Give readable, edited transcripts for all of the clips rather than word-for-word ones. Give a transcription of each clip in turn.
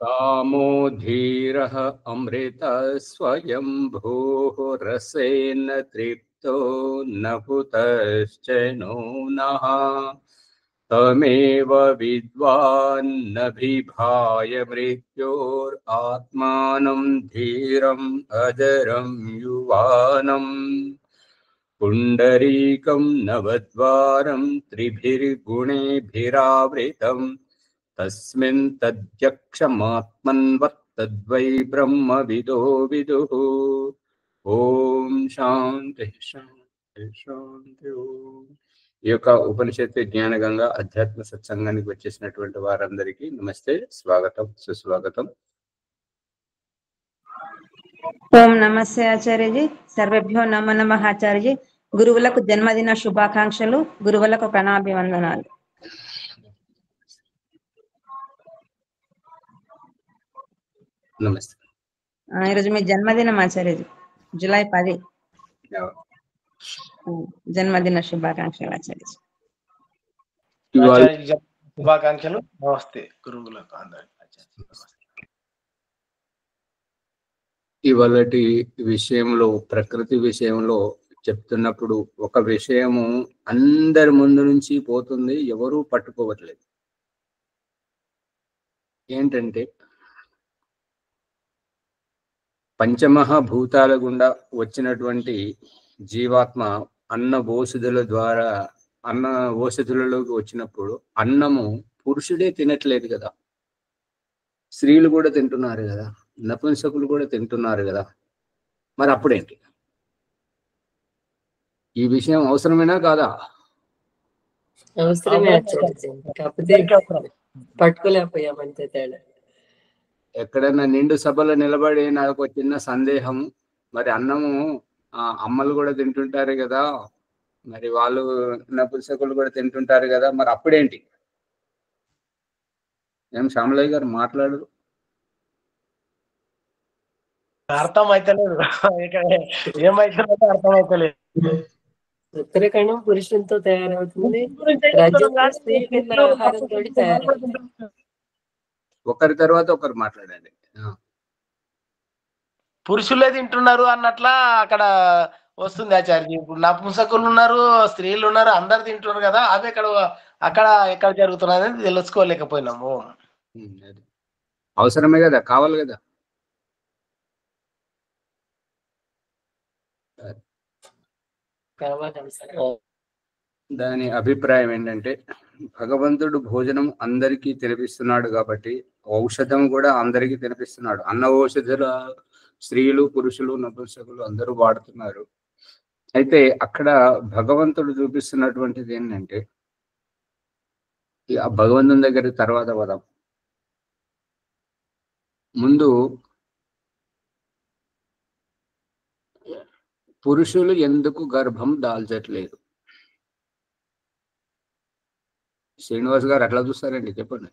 कामो धीरः अमृत स्वयंभूः रसेन तृप्तो न कुतश्च नो नः तमेव विद्वान् न बिभाय मृत्योरात्मानं धीरम् अजरं युवानम् पुण्डरीकं नवद्वारं त्रिभिर्गुणेभिरावृतम् तस्मिन् तद्यक्षमात्मन्वत्तद्वै ब्रह्मविदो विदुः। ఓం శాంతి శాంతి శాంతి ఓం. ఈ యొక్క ఉపనిషత్తు జ్ఞానగంగా అధ్యాత్మ సత్సంగానికి వచ్చేసినటువంటి వారందరికీ నమస్తే, స్వాగతం, సుస్వాగతం. ఓం నమస్తే ఆచార్యజీ. సర్వేభ్యో నమో నమః ఆచార్యజీ. గురువులకు జన్మదిన శుభాకాంక్షలు, గురువులకు ప్రణాభివందనాలు. నమస్తే. ఈరోజు మీ జన్మదినం ఆచార్యజీ, జూలై 10. జన్మదిన శుభాకాంక్షలు ఆచార్యజీ. శుభాకాంక్షలు. నమస్తే గురువులకు అందరికీ. ఇవాళటి విషయంలో, ప్రకృతి విషయంలో చెప్తున్నప్పుడు ఒక విషయము అందరి ముందు నుంచి పోతుంది, ఎవరూ పట్టుకోవట్లేదు. ఏంటంటే పంచమహాభూతాల గుండా వచ్చినటువంటి జీవాత్మ అన్న ఓషధుల ద్వారా అన్న ఓషధులలోకి వచ్చినప్పుడు అన్నము పురుషుడే తినట్లేదు కదా, స్త్రీలు కూడా తింటున్నారు కదా, నపుంసకులు కూడా తింటున్నారు కదా. మరి అప్పుడేంటి? ఈ విషయం అవసరమేనా కాదా? అవసరమే కాకపోతే పట్టుకోలేకపోయామంతే తేడా. ఎక్కడైనా నిండు సభలో నిలబడి నాకు ఒక చిన్న సందేహం, మరి అన్నము అమ్మలు కూడా తింటుంటారు కదా, మరి వాళ్ళు నపుంసకులు కూడా తింటుంటారు కదా, మరి అప్పుడేంటి? ఏం శ్యామలయ్య గారు మాట్లాడరు? అర్థం అయితలేదు, ఏమైతుందో అర్థం అయితలేదు. ఉత్తరకణం పురుషులతో తయారవుతుంది, ఆహారంతో తయారవుతుంది. ఒకరి తర్వాత ఒకరు మాట్లాడండి. పురుషులే తింటున్నారు అన్నట్లా అక్కడ వస్తుంది ఆచార్య. ఇప్పుడు నపుంసకులు ఉన్నారు, స్త్రీలు ఉన్నారు, అందరు తింటున్నారు కదా, అవి ఎక్కడ జరుగుతున్నది అనేది తెలుసుకోలేకపోయినాము. అవసరమే కదా, కావాలి కదా. దాని అభిప్రాయం ఏంటంటే భగవంతుడు భోజనం అందరికీ తినిపిస్తున్నాడు కాబట్టి ఔషధం కూడా అందరికీ తినిపిస్తున్నాడు. అన్న ఔషధుల స్త్రీలు, పురుషులు, నపుంసకులు అందరూ వాడుతున్నారు. అయితే అక్కడ భగవంతుడు చూపిస్తున్నటువంటిది ఏంటంటే, ఆ భగవంతుని దగ్గర తర్వాత వదాం. ముందు పురుషులు ఎందుకు గర్భం దాల్చట్లేదు? శ్రీనివాస్ గారు అట్లా చూస్తారండి, చెప్పండి.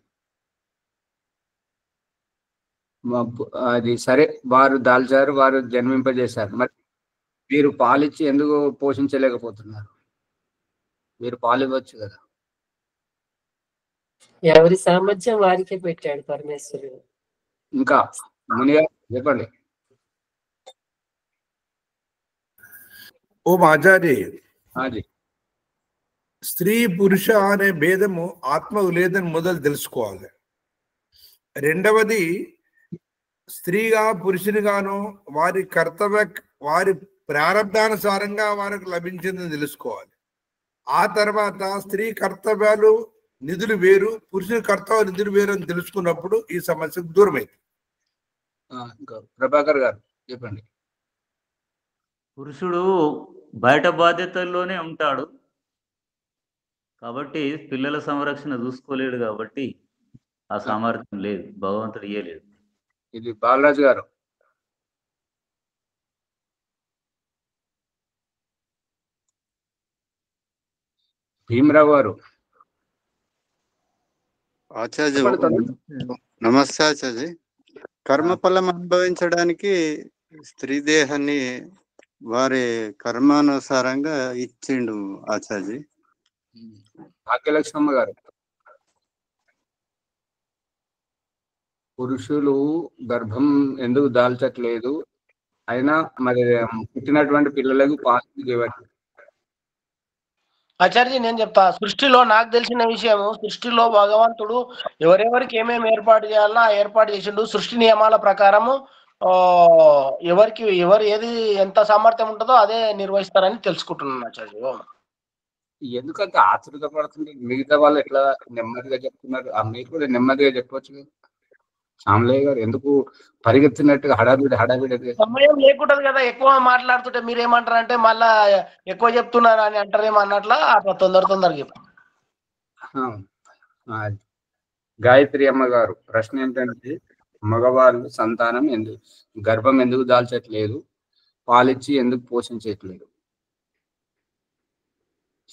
అది సరే, వారు దాల్చారు, వారు జన్మింపజేశారు, మరి మీరు పాలిచ్చి ఎందుకు పోషించలేకపోతున్నారు? మీరు పాలివ్వచ్చు కదా. ఎవరి సామర్థ్యం వారికే పెట్టాడు పరమేశ్వరుడు. ఇంకా మునిగా చెప్పండి. ఓం ఆచార్య, అది స్త్రీ పురుష అనే భేదము ఆత్మకు లేదని మొదలు తెలుసుకోవాలి. రెండవది, స్త్రీగా పురుషునిగాను వారి వారి ప్రారంధానుసారంగా వారికి లభించిందని తెలుసుకోవాలి. ఆ తర్వాత స్త్రీ కర్తవ్యాలు, నిధులు వేరు, పురుషుని కర్తవ్య నిధులు వేరు అని తెలుసుకున్నప్పుడు ఈ సమస్యకు దూరమైంది. ప్రభాకర్ గారు చెప్పండి. పురుషుడు బయట బాధ్యతల్లోనే ఉంటాడు కాబట్టి పిల్లల సంరక్షణ చూసుకోలేడు, కాబట్టి ఆ సామర్థ్యం లేదు, భగవంతుడు ఇయ్యలేడు. ఇది బాలరాజు గారు. భీమరావు గారు. ఆచార్య నమస్తే ఆచార్య. కర్మఫలం అనుభవించడానికి స్త్రీ దేహాన్ని వారి కర్మానుసారంగా ఇచ్చిండు ఆచార్య. భాగ్యలక్ష్మమ్మ గారు. పురుషులు గర్భం ఎందుకు దాల్చట్లేదు, అయినా మరి పుట్టినటువంటి పిల్లలకు పాలు ఇవ్వాలి. ఆచార్య నేను చెప్తా, సృష్టిలో నాకు తెలిసిన విషయము, సృష్టిలో భగవంతుడు ఎవరెవరికి ఏమేమి ఏర్పాటు చేయాలన్నా ఆ ఏర్పాటు చేసిండు. సృష్టి నియమాల ప్రకారము ఎవరికి ఎవరు ఏది ఎంత సామర్థ్యం ఉంటుందో అదే నిర్వహిస్తారని తెలుసుకుంటున్నాను ఆచార్య. ఎందుకంటే ఆతృత పడుతుంది, మిగతా వాళ్ళు ఎట్లా నెమ్మదిగా చెప్తున్నారు, ఆ మీరు కూడా నెమ్మదిగా చెప్పొచ్చు. శ్యామలయ్య గారు ఎందుకు పరిగెత్తినట్టుగా హడావిడి సమయం లేకుంటది కదా, ఎక్కువ మాట్లాడుతుంటే మీరేమంటారు అంటే మళ్ళా ఎక్కువ చెప్తున్నారు అని అంటారేమో అన్నట్లా అట్లా తొందరగా చెప్తారు. గాయత్రి అమ్మ గారు ప్రశ్న ఏంటంటే, మగవాళ్ళు సంతానం గర్భం ఎందుకు దాల్చట్లేదు, పాలిచ్చి ఎందుకు పోషించట్లేదు?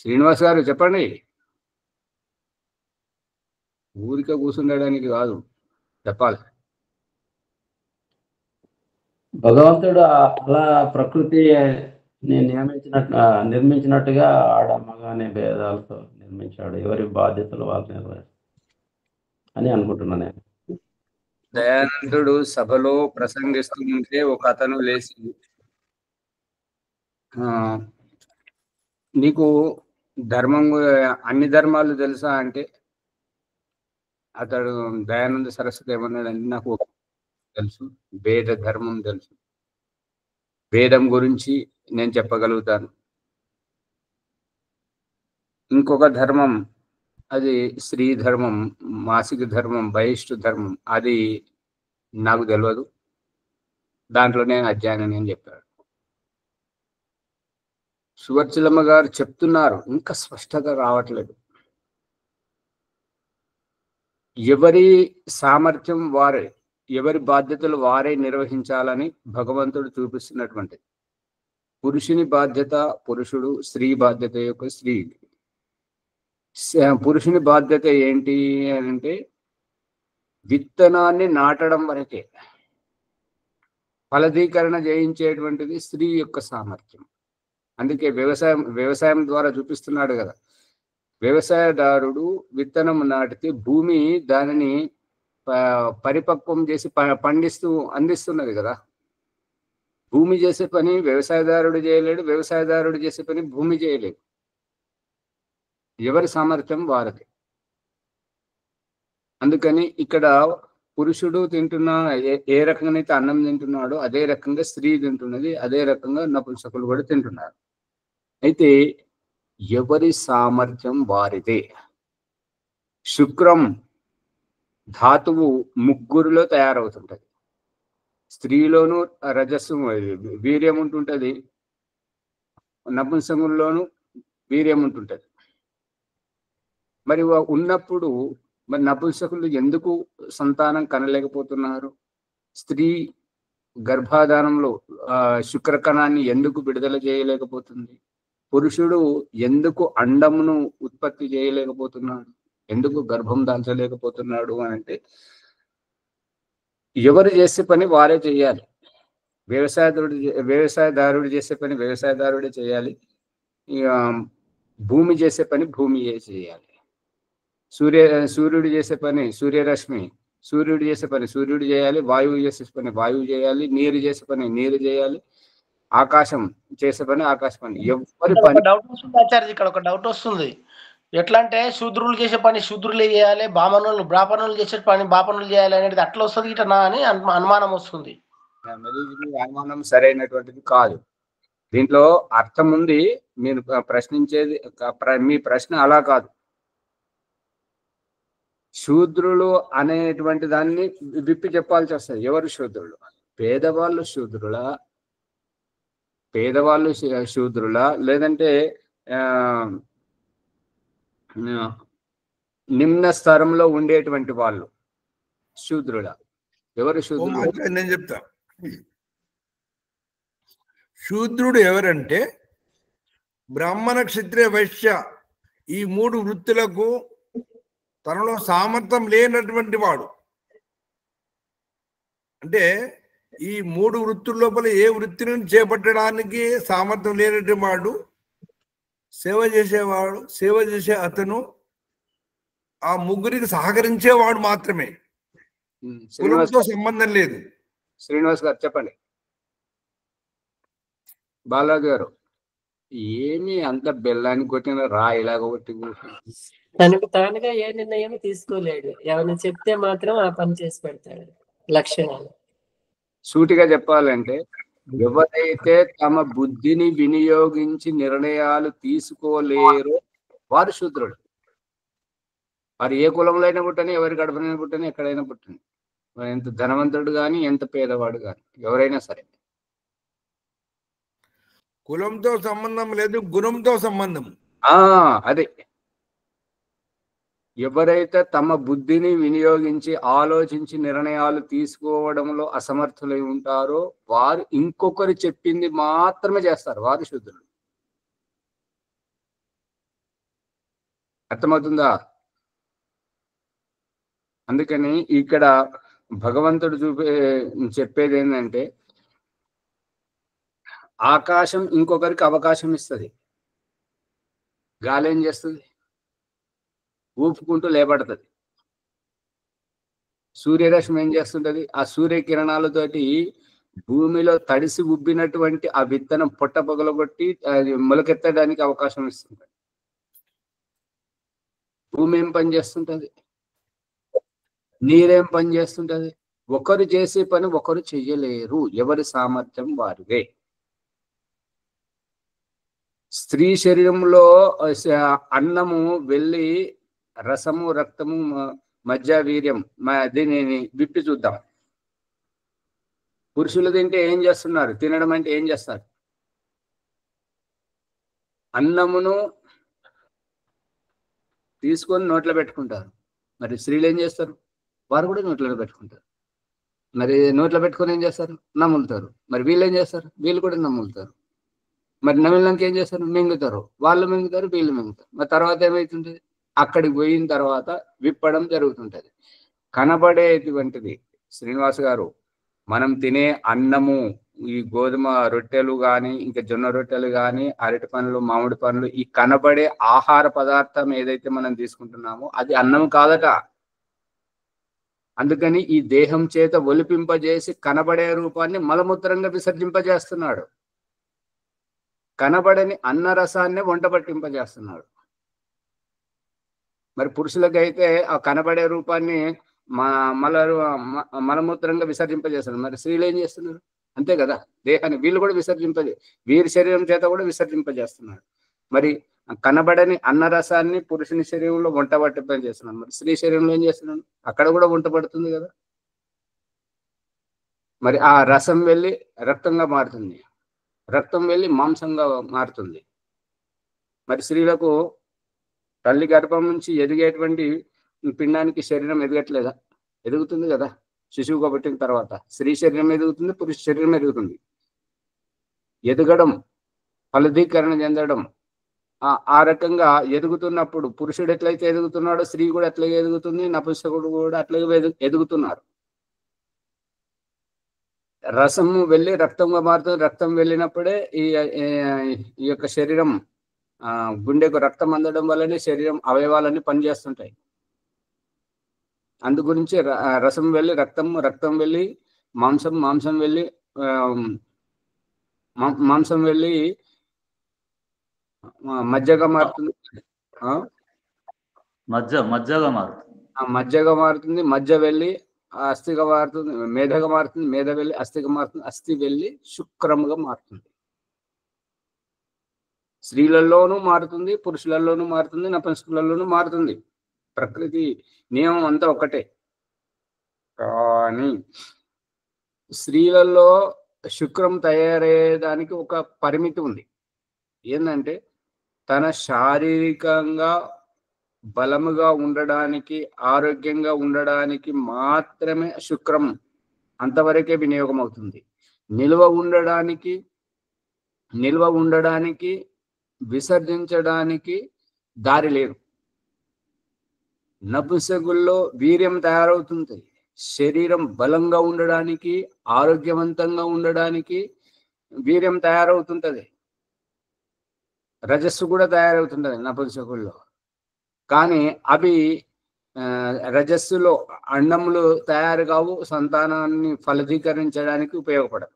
శ్రీనివాస్ గారు చెప్పండి. ఊరికే కూర్చుండడానికి కాదు, చెప్పాలి. భగవంతుడు అలా ప్రకృతి నిర్మించినట్టుగా ఆడమ్మగా అనే భేదాలతో నిర్మించాడు. ఎవరి బాధ్యతలు వాళ్ళు నిర్వహిస్తారు అని అనుకుంటున్నాను నేను. దయానందుడు సభలో ప్రసంగిస్తుంటే ఒక అతను లేచి, నీకు ధర్మం అన్ని ధర్మాలు తెలుసా అంటే, అతడు దయానంద సరస్వతి ఏమన్నాడంటే, నాకు తెలుసు, వేద ధర్మం తెలుసు, వేదం గురించి నేను చెప్పగలుగుతాను. ఇంకొక ధర్మం, అది స్త్రీ ధర్మం, మాసిక ధర్మం, బహిష్టు ధర్మం, అది నాకు తెలియదు, దాంట్లో నేను అధ్యయనం అని చెప్పాడు. సువర్చలమ్మ గారు చెప్తున్నారు, ఇంకా స్పష్టత రావట్లేదు. ఎవరి సామర్థ్యం వారే, ఎవరి బాధ్యతలు వారే నిర్వహించాలని భగవంతుడు చూపిస్తున్నటువంటిది. పురుషుని బాధ్యత పురుషుడు, స్త్రీ బాధ్యత యొక్క స్త్రీ. పురుషుని బాధ్యత ఏంటి అని అంటే, విత్తనాన్ని నాటడం వరకే, ఫలదీకరణ చేయించేటువంటిది స్త్రీ యొక్క సామర్థ్యం. అందుకే వ్యవసాయం ద్వారా చూపిస్తున్నాడు కదా, వ్యవసాయదారుడు విత్తనం నాటితే భూమి దానిని పరిపక్వం చేసి అందిస్తున్నది కదా. భూమి చేసే పని వ్యవసాయదారుడు చేయలేడు, వ్యవసాయదారుడు చేసే పని భూమి చేయలేడు. ఎవరి సామర్థ్యం వారిది. అందుకని ఇక్కడ పురుషుడు ఏ రకంగా అయితే అన్నం తింటున్నాడో అదే రకంగా స్త్రీ తింటున్నది, అదే రకంగా నపుంసకులు కూడా తింటున్నారు. అయితే ఎవరి సామర్థ్యం వారిదే. శుక్రం ధాతువు ముగ్గురులో తయారవుతుంటది. స్త్రీలోను రజస్సు వీర్యం ఉంటుంటది, నపుంసకుల్లోనూ వీర్యం ఉంటుంటది. మరి ఉన్నప్పుడు మరి నపుంసకులు ఎందుకు సంతానం కనలేకపోతున్నారు? స్త్రీ గర్భాధానంలో శుక్రకణాన్ని ఎందుకు విడుదల చేయలేకపోతుంది? పురుషుడు ఎందుకు అండమును ఉత్పత్తి చేయలేకపోతున్నాడు? ఎందుకు గర్భం దాల్చలేకపోతున్నాడు అని అంటే, ఎవరు చేసే పని వారే చేయాలి. వ్యవసాయదారుడు చేసే పని వ్యవసాయదారుడే చేయాలి, భూమి చేసే పని భూమియే చేయాలి. సూర్యుడు చేసే పని సూర్యరశ్మి సూర్యుడు చేసే పని సూర్యుడు చేయాలి, వాయువు చేసే పని వాయువు చేయాలి, నీరు చేసే పని నీరు చేయాలి, ఆకాశం చేసే పని ఆకాశ పని. ఎవరి పని డౌట్ వస్తుంది ఆచార్య, ఇక్కడ ఒక డౌట్ వస్తుంది. ఎట్లా అంటే శూద్రులు చేసే పని శూద్రులే చేయాలి, బ్రాహ్మణులు చేసే పని బాపనులు చేయాలి అనేది అట్లా వస్తుంది ఇట్లా అని అనుమానం వస్తుంది. అనుమానం సరైనటువంటిది కాదు. దీంట్లో అర్థం ఉంది. మీరు ప్రశ్నించేది, మీ ప్రశ్న అలా కాదు. శూద్రులు అనేటువంటి దాన్ని విప్పి చెప్పాల్సి వస్తుంది. ఎవరు శూద్రులు? పేదవాళ్ళు శూద్రులా లేదంటే నిమ్న స్థరంలో ఉండేటువంటి వాళ్ళు శూద్రులా? ఎవరు శూద్రుడు? నేను చెప్తా. శూద్రుడు ఎవరంటే బ్రాహ్మణ, క్షత్రియ, వైశ్య ఈ మూడు వృత్తులకు తనలో సామర్థ్యం లేనటువంటి వాడు. అంటే ఈ మూడు వృత్తుల లోపల ఏ వృత్తిని చేపట్టడానికి సామర్థ్యం లేనటువంటి వాడు సేవ చేసే అతను ఆ ముగ్గురికి సహకరించేవాడు మాత్రమే. శ్రీనివాస్ కులంతో సంబంధం లేదు. శ్రీనివాస్ గారు చెప్పండి. బాలాజీ గారు ఏమి అంత బెల్లాన్ని కొట్టిన రాయిలాగా కొట్టి తనకు తానుగా ఏ నిర్ణయం తీసుకోలేడు. ఎవరిని చెప్తే మాత్రం ఆ పని చేసి పెడతాడు. లక్షణాలు సూటిగా చెప్పాలంటే ఎవరైతే తమ బుద్ధిని వినియోగించి నిర్ణయాలు తీసుకోలేరో వారు శూద్రుడు. వారు ఏ కులంలో అయినా పుట్టని, ఎవరి గడపనైనా పుట్టని, ఎక్కడైనా పుట్టని, ఎంత ధనవంతుడు కానీ ఎంత పేదవాడు కానీ ఎవరైనా సరే. కులంతో సంబంధం లేదు, గుణంతో సంబంధం. అదే ఎవరైతే తమ బుద్ధిని వినియోగించి ఆలోచించి నిర్ణయాలు తీసుకోవడంలో అసమర్థులై ఉంటారో వారు ఇంకొకరు చెప్పింది మాత్రమే చేస్తారు. వారు శూద్రులు. అర్థమవుతుందా? అందుకని ఇక్కడ భగవంతుడు చెప్పేది ఏంటంటే ఆకాశం ఇంకొకరికి అవకాశం ఇస్తుంది. గాలి ఏం చేస్తుంది? ఊపుకుంటూ లేపడుతుంది. సూర్యరశ్మి ఏం చేస్తుంటది? ఆ సూర్యకిరణాలతోటి భూమిలో తడిసి ఉబ్బినటువంటి ఆ విత్తనం పొట్ట పగలగొట్టి అది మొలకెత్తడానికి అవకాశం ఇస్తుంది. భూమి ఏం పని చేస్తుంటది? నీరేం పని చేస్తుంటది? ఒకరు చేసే పని ఒకరు చెయ్యలేరు. ఎవరి సామర్థ్యం వారిదే. స్త్రీ శరీరంలో అన్నము వెళ్ళి రసము, రక్తము, మధ్య, వీర్యం దీనిని విప్పి చూద్దాం. పురుషులు తింటే ఏం చేస్తున్నారు? తినడం అంటే ఏం చేస్తారు? అన్నమును తీసుకొని నోట్లో పెట్టుకుంటారు. మరి స్త్రీలు ఏం చేస్తారు? వారు కూడా నోట్లో పెట్టుకుంటారు. మరి నోట్లో పెట్టుకొని ఏం చేస్తారు? నములుతారు. మరి వీళ్ళు ఏం చేస్తారు? వీళ్ళు కూడా నములుతారు. మరి నమిలినాక ఏం చేస్తారు? మింగుతారు. వాళ్ళు మింగుతారు, వీళ్ళు మింగుతారు. మరి తర్వాత ఏమవుతుంటుంది? అక్కడికి పోయిన తర్వాత విప్పడం జరుగుతుంటది. కనబడేటువంటిది శ్రీనివాస్ గారు, మనం తినే అన్నము, ఈ గోధుమ రొట్టెలు కానీ, ఇంకా జొన్న రొట్టెలు కానీ, అరటి పండ్లు, మామిడి పండ్లు, ఈ కనబడే ఆహార పదార్థం ఏదైతే మనం తీసుకుంటున్నామో అది అన్నం కాదట. అందుకని ఈ దేహం చేత ఒలిపింపజేసి కనబడే రూపాన్ని మలమూత్రంగా విసర్జింపజేస్తున్నాడు. కనబడని అన్నరసాన్ని వంట పట్టింపజేస్తున్నాడు. మరి పురుషులకైతే ఆ కనబడే రూపాన్ని మలమూత్రంగా విసర్జింపజేస్తున్నారు. మరి స్త్రీలు ఏం చేస్తున్నారు? అంతే కదా, దేహాన్ని వీళ్ళు కూడా వీరి శరీరం చేత కూడా విసర్జింపజేస్తున్నారు. మరి కనబడని అన్నరసాన్ని పురుషుని శరీరంలో వంట పట్టింపజేస్తున్నారు. మరి స్త్రీ శరీరంలో ఏం చేస్తున్నాడు? అక్కడ కూడా వంట పడుతుంది కదా. మరి ఆ రసం వెళ్ళి రక్తంగా మారుతుంది, రక్తం వెళ్ళి మాంసంగా మారుతుంది. మరి స్త్రీలకు తల్లి గర్భం నుంచి ఎదిగేటువంటి పిండానికి శరీరం ఎదగట్లేదా? ఎదుగుతుంది కదా. శిశువుగా పుట్టిన తర్వాత స్త్రీ శరీరం ఎదుగుతుంది, పురుష శరీరం ఎదుగుతుంది. ఎదగడం, ఫలదీకరణ చెందడం, ఆ రకంగా ఎదుగుతున్నప్పుడు పురుషుడు ఎట్లయితే ఎదుగుతున్నాడో స్త్రీ కూడా అట్లాగే ఎదుగుతుంది, నపుంసకుడు కూడా అట్లాగే ఎదుగుతున్నారు. రసము వెళ్ళి రక్తంగా మారుతుంది. రక్తం వెళ్ళినప్పుడే ఈ యొక్క శరీరం గుండెకు రక్తం అందడం వల్లనే శరీరం అవయవాలన్నీ పనిచేస్తుంటాయి. అందు గురించి రసం వెళ్ళి రక్తం, రక్తం వెళ్ళి మాంసం, మాంసం వెళ్ళి మజ్జగా మారుతుంది. మజ్జగా మారుతుంది. మజ్జ వెళ్ళి అస్థిగా మారుతుంది, మేధగా మారుతుంది. మేధ వెళ్ళి అస్థిగా మారుతుంది. అస్థి వెళ్ళి శుక్రముగా మారుతుంది. స్త్రీలలోనూ మారుతుంది, పురుషులలోనూ మారుతుంది, నపుంసకులలోనూ మారుతుంది. ప్రకృతి నియమం అంతా ఒకటే. కానీ స్త్రీలలో శుక్రం తయారయ్యేదానికి ఒక పరిమితి ఉంది. ఏంటంటే తన శారీరకంగా బలముగా ఉండడానికి, ఆరోగ్యంగా ఉండడానికి మాత్రమే శుక్రం అంతవరకే వినియోగం అవుతుంది. నిల్వ ఉండడానికి విసర్జించడానికి దారి లేదు. నపుంసకుల్లో వీర్యం తయారవుతుంది. శరీరం బలంగా ఉండడానికి, ఆరోగ్యవంతంగా ఉండడానికి వీర్యం తయారవుతుంటది. రజస్సు కూడా తయారవుతుంటది నపుంసకుల్లో. కానీ అవి రజస్సులో అండములు తయారు కావు, సంతానాన్ని ఫలదీకరించడానికి ఉపయోగపడదు.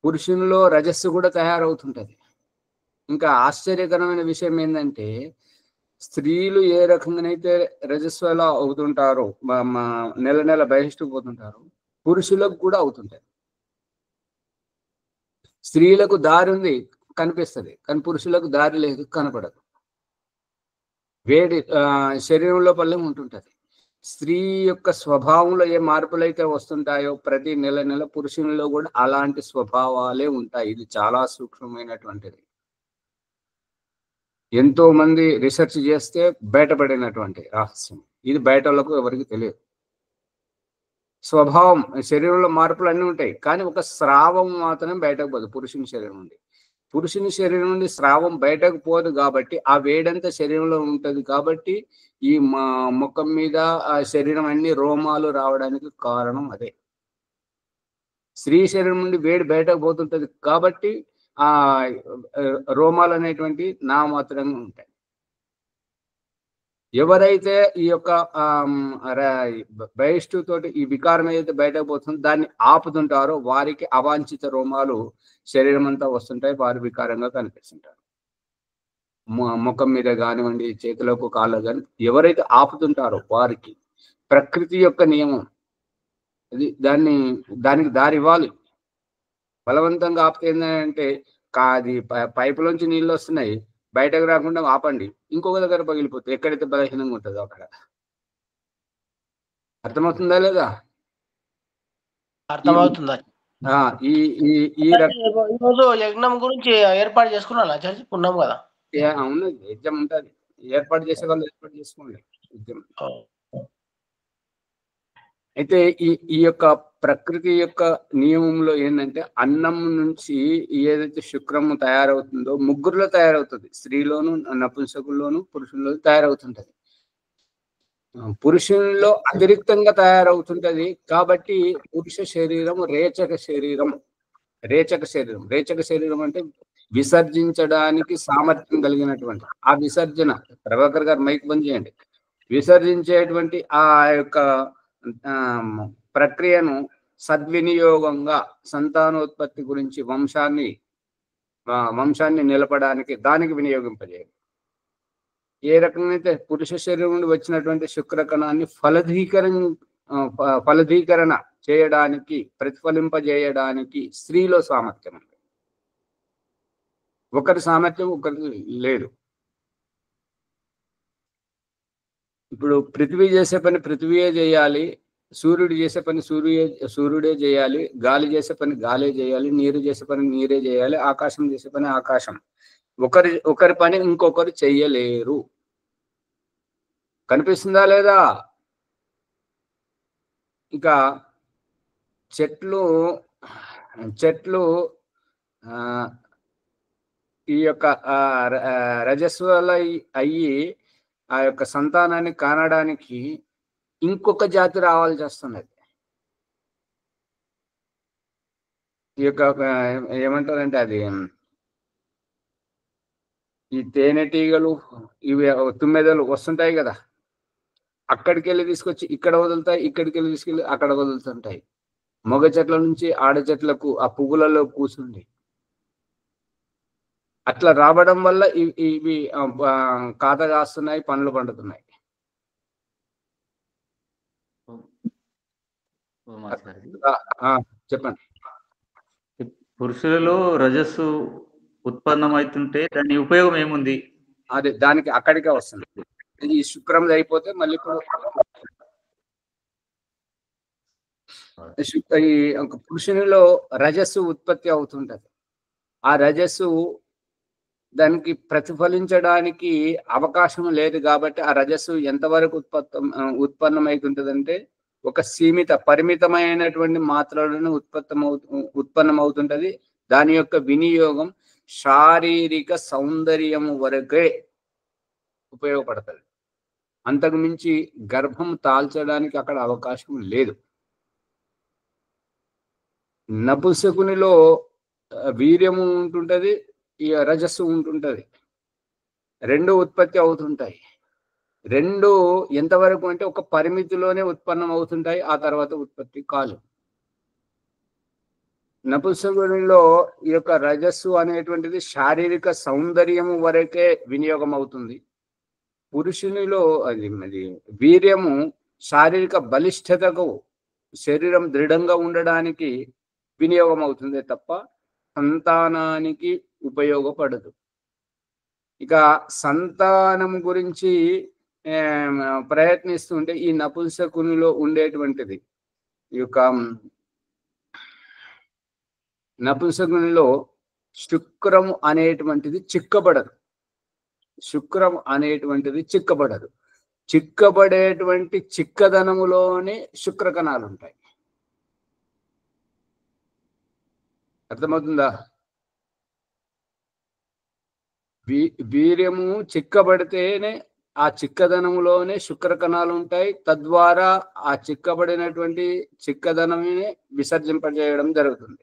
పురుషునిలో రజస్సు కూడా తయారవుతుంటది. ఇంకా ఆశ్చర్యకరమైన విషయం ఏంటంటే స్త్రీలు ఏ రకంగానైతే రజస్వలా అవుతుంటారో, నెల నెల బహిష్టు పోతుంటారో, పురుషులకు కూడా అవుతుంటాయి. స్త్రీలకు దారి ఉంది, కనిపిస్తుంది, కానీ పురుషులకు దారి లేదు, కనపడదు. వేడి శరీరం లోపలే ఉంటుంటది. స్త్రీ యొక్క స్వభావంలో ఏ మార్పులు అయితే వస్తుంటాయో ప్రతి నెల నెల పురుషునిలో కూడా అలాంటి స్వభావాలే ఉంటాయి. ఇది చాలా సూక్ష్మమైనటువంటిది. ఎంతో మంది రీసెర్చ్ చేస్తే బయటపడినటువంటి రహస్యం ఇది. బయట వాళ్ళకు ఎవరికి తెలియదు. స్వభావం, శరీరంలో మార్పులు అన్నీ ఉంటాయి, కానీ ఒక స్రావం మాత్రం బయటకు పోదు పురుషుని శరీరం నుండి. పురుషుని శరీరం నుండి స్రావం బయటకు పోదు కాబట్టి ఆ వేడంతా శరీరంలో ఉంటుంది. కాబట్టి ఈ ముఖం మీద ఆ శరీరం అన్ని రోమాలు రావడానికి కారణం అదే. స్త్రీ శరీరం నుండి వేడి బయటకు పోతుంటది కాబట్టి ఆ రోమాలు అనేటువంటి నామాత్రంగా ఉంటాయి. ఎవరైతే ఈ యొక్క బహిష్టుతోటి ఈ వికారం ఏదైతే బయటకు పోతుందో దాన్ని ఆపుతుంటారో వారికి అవాంఛిత రోమాలు శరీరం అంతా వస్తుంటాయి, వారు వికారంగా కనిపిస్తుంటారు. ముఖం మీద కానివ్వండి, చేతులకు కాళ్ళు కానీ ఎవరైతే ఆపుతుంటారో వారికి ప్రకృతి యొక్క నియమం అది, దానికి దారి ఇవ్వాలి. బలవంతంగా ఆపితే ఏంటంటే అది పైపులోంచి నీళ్ళు వస్తున్నాయి, బయటకు రాకుండా ఆపండి, ఇంకొక దగ్గర పగిలిపోతుంది. ఎక్కడైతే బలహీనంగా ఉంటుందో అక్కడ. అర్థమవుతుందా లేదా? అర్థమవుతుందా? ఈరోజు యజ్ఞం గురించి ఏర్పాటు చేసుకున్నా చర్చి ఉన్నాం కదా. అవును, యజ్ఞం ఉంటుంది. ఏర్పాటు చేసే వాళ్ళు ఏర్పాటు చేసుకోండి యజ్ఞం. అయితే ఈ యొక్క ప్రకృతి యొక్క నియమంలో ఏంటంటే అన్నం నుంచి ఏదైతే శుక్రము తయారవుతుందో ముగ్గురులో తయారవుతుంది. స్త్రీలోను, నపుంసకుల్లోను, పురుషుల్లోనూ తయారవుతుంటది. పురుషుల్లో అతిరిక్తంగా తయారవుతుంటది కాబట్టి పురుష శరీరం రేచక శరీరం. రేచక శరీరం అంటే విసర్జించడానికి సామర్థ్యం కలిగినటువంటి ఆ విసర్జన. ప్రభాకర్ గారు మైక్ బంద్ చేయండి. విసర్జించేటువంటి ఆ యొక్క ప్రక్రియను సద్వినియోగంగా సంతానోత్పత్తి గురించి వంశాన్ని నిలపడానికి దానికి వినియోగింపజేయాలి. ఏ రకంగా అయితే పురుష శరీరం నుండి వచ్చినటువంటి శుక్రకణాన్ని ఫలదీకరణ చేయడానికి, ప్రతిఫలింపజేయడానికి స్త్రీలో సామర్థ్యం ఉంది. ఒకరి సామర్థ్యం ఒకరికి లేదు. ఇప్పుడు పృథ్వీ చేసే పని పృథ్వీయే చేయాలి, సూర్యుడు చేసే పని సూర్యుడే చేయాలి, గాలి చేసే పని గాలే చేయాలి, నీరు చేసే పని నీరే చేయాలి, ఆకాశం చేసే పని ఆకాశం. ఒకరి పని ఇంకొకరు చెయ్యలేరు. కనిపిస్తుందా లేదా? ఇక చెట్లు ఈ యొక్క రజస్వల అయ్యి ఆ యొక్క సంతానాన్ని కానడానికి ఇంకొక జాతి రావాల్సి వస్తున్నది. ఈ యొక్క ఏమంటారంటే అది ఈ తేనెటీగలు, ఇవి తుమ్మెదలు వస్తుంటాయి కదా, అక్కడికి వెళ్ళి తీసుకొచ్చి ఇక్కడ వదులుతాయి, ఇక్కడికి వెళ్ళి తీసుకెళ్ళి అక్కడ వదులుతుంటాయి. మగ చెట్ల నుంచి ఆడ చెట్లకు ఆ పువ్వులలో కూర్చుండి అట్లా రావడం వల్ల ఇవి కాత కాస్తున్నాయి, పండ్లు పండుతున్నాయి. చెప్పండి. పురుషులలో రజస్సు ఉత్పన్నమవుతుంటే దాని ఉపయోగం ఏముంది? అదే దానికి అక్కడికే వస్తుంది. ఈ శుక్రం అయిపోతే మళ్ళీ ఈ పురుషునిలో రజస్సు ఉత్పత్తి అవుతుంటది. ఆ రజస్సు దానికి ప్రతిఫలించడానికి అవకాశం లేదు కాబట్టి ఆ రజస్సు ఎంతవరకు ఉత్పన్నమవుతుంటదంటే ఒక పరిమితమైనటువంటి మాత్రలను ఉత్పన్నమవుతుంటది. దాని యొక్క వినియోగం శారీరక సౌందర్యం వరకే ఉపయోగపడుతుంది. అంతకు మించి గర్భం తాల్చడానికి అక్కడ అవకాశం లేదు. నపుంసకునిలో వీర్యము ఉంటుంటది, ఈ రజస్సు ఉంటుంటది, రెండు ఉత్పత్తి అవుతుంటాయి. రెండు ఎంతవరకు అంటే ఒక పరిమితిలోనే ఉత్పన్నం అవుతుంటాయి, ఆ తర్వాత ఉత్పత్తి కాదు. నపుంసకునిలో ఈ యొక్క రజస్సు అనేటువంటిది శారీరక సౌందర్యము వరకే వినియోగం అవుతుంది. పురుషునిలో అది వీర్యము శారీరక బలిష్టతకు, శరీరం దృఢంగా ఉండడానికి వినియోగం అవుతుంది తప్ప సంతానానికి ఉపయోగపడదు. ఇక సంతానం గురించి ప్రయత్నిస్తుంటే ఈ నపుంసకునిలో ఉండేటువంటిది ఈ యొక్క నపుంసకునిలో శుక్రము అనేటువంటిది చిక్కబడదు. శుక్రం అనేటువంటిది చిక్కబడదు. చిక్కబడేటువంటి చిక్కదనములోనే శుక్రకణాలు ఉంటాయి. అర్థమవుతుందా? వీర్యము చిక్కబడితేనే ఆ చిక్కదనములోనే శుక్రకణాలు ఉంటాయి. తద్వారా ఆ చిక్కబడినటువంటి చిక్కదనమే విసర్జింపజేయడం జరుగుతుంది.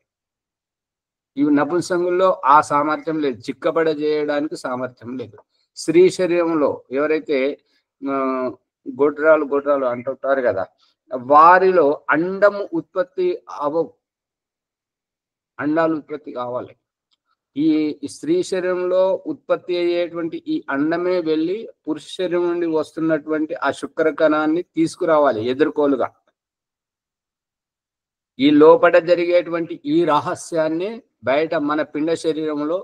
ఈ నపుంసకుల్లో ఆ సామర్థ్యం లేదు, చిక్కబడజేయడానికి సామర్థ్యం లేదు. స్త్రీ శరీరంలో ఎవరైతే గొడ్రాలు అంటుంటారు కదా, వారిలో అండము ఉత్పత్తి అండాలు ఉత్పత్తి కావాలి. ఈ స్త్రీ శరీరంలో ఉత్పత్తి అయ్యేటువంటి ఈ అండమే వెళ్ళి పురుష శరీరం నుండి వస్తున్నటువంటి ఆ శుక్రకణాన్ని తీసుకురావాలి ఎదుర్కోలుగా. ఈ లోపల జరిగేటువంటి ఈ రహస్యాన్ని బయట మన పిండ శరీరంలో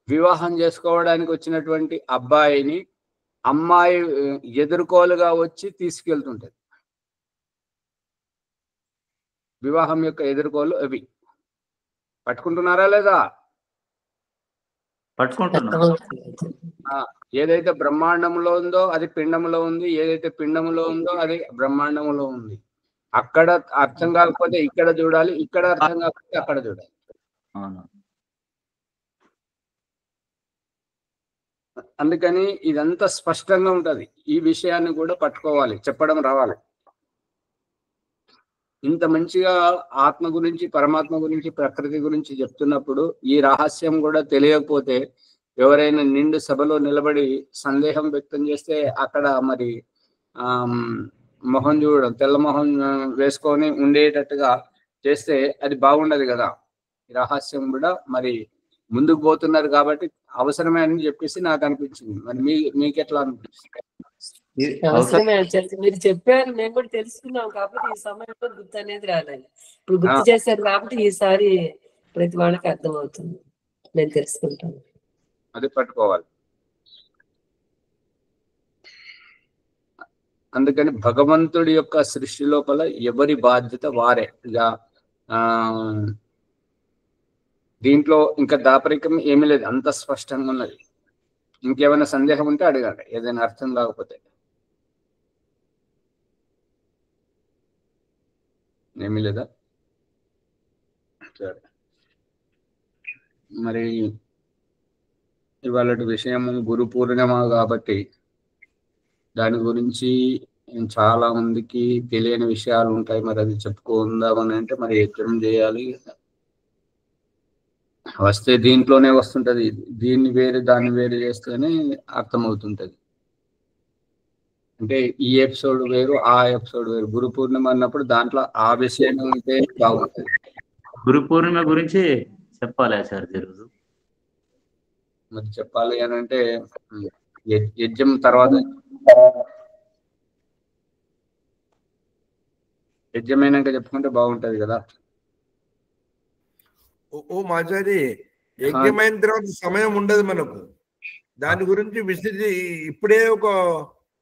వివాహం చేసుకోవడానికి వచ్చినటువంటి అబ్బాయిని అమ్మాయి ఎదుర్కోలుగా వచ్చి తీసుకెళ్తుంటది. వివాహం యొక్క ఎదుర్కోలు అవి పట్టుకుంటున్నారా లేదా? ఏదైతే బ్రహ్మాండంలో ఉందో అది పిండంలో ఉంది, ఏదైతే పిండంలో ఉందో అది బ్రహ్మాండంలో ఉంది. అక్కడ అర్థం కాకపోతే ఇక్కడ చూడాలి, ఇక్కడ అర్థం కాకపోతే అక్కడ చూడాలి. అందుకని ఇదంతా స్పష్టంగా ఉంటది. ఈ విషయాన్ని కూడా పట్టుకోవాలి, చెప్పడం రావాలి. ఇంత మంచిగా ఆత్మ గురించి, పరమాత్మ గురించి, ప్రకృతి గురించి చెప్తున్నప్పుడు ఈ రహస్యం కూడా తెలియకపోతే ఎవరైనా నిండు సభలో నిలబడి సందేహం వ్యక్తం చేస్తే అక్కడ మరి మొహం చూడడం, తెల్ల మొహం వేసుకొని ఉండేటట్టుగా చేస్తే అది బాగుండదు కదా. ఈ రహస్యం కూడా మరి ముందుకు పోతున్నారు కాబట్టి అవసరమే అని చెప్పేసి నాకు అనిపించింది. మరి మీకెట్లా అనిపిస్తుంది? అవసరమే మీరు చెప్పారు, మేము కూడా తెలుసుకున్నాం. కాబట్టి ఈ సమయంలో గుర్తు అనేది రాలేదు. ఇప్పుడు గుర్తు చేశారు కాబట్టి ఈసారి ప్రతి వాళ్ళకి అర్థం అవుతుంది, నేను తెలుసుకుంటాను. అది పట్టుకోవాలి. అందుకని భగవంతుడి యొక్క సృష్టి లోపల ఎవరి బాధ్యత వారే. ఇక దీంట్లో ఇంకా దాపరికం ఏమీ లేదు, అంత స్పష్టంగా ఉన్నది. ఇంకేమైనా సందేహం ఉంటే అడగండి, ఏదైనా అర్థం కాకపోతే. ఏమీ లేదా? సరే, మరి ఇవాళ విషయం గురు పూర్ణిమ కాబట్టి దాని గురించి చాలా మందికి తెలియని విషయాలు ఉంటాయి. మరి అది చెప్పుకుందామని అంటే మరి యజ్ఞం చేయాలి. వస్తే దీంట్లోనే వస్తుంటది, దీన్ని వేరే దాన్ని వేరే చేస్తేనే అర్థమవుతుంటది. అంటే ఈ ఎపిసోడ్ వేరు, ఆ ఎపిసోడ్ వేరు. గురు పూర్ణిమ అన్నప్పుడు దాంట్లో ఆ విషయం ఉంటే బాగుంటుంది. గురు పూర్ణిమ గురించి చెప్పాలి ఆచార్య రోజు. మరి చెప్పాలి అని అంటే యజ్ఞం తర్వాత, యజ్ఞమైనాక చెప్పుకుంటే బాగుంటది కదా. ఓ మాచారి, యజ్ఞమైన తర్వాత సమయం ఉండదు మనకు. దాని గురించి విస్తృతి ఇప్పుడే ఒక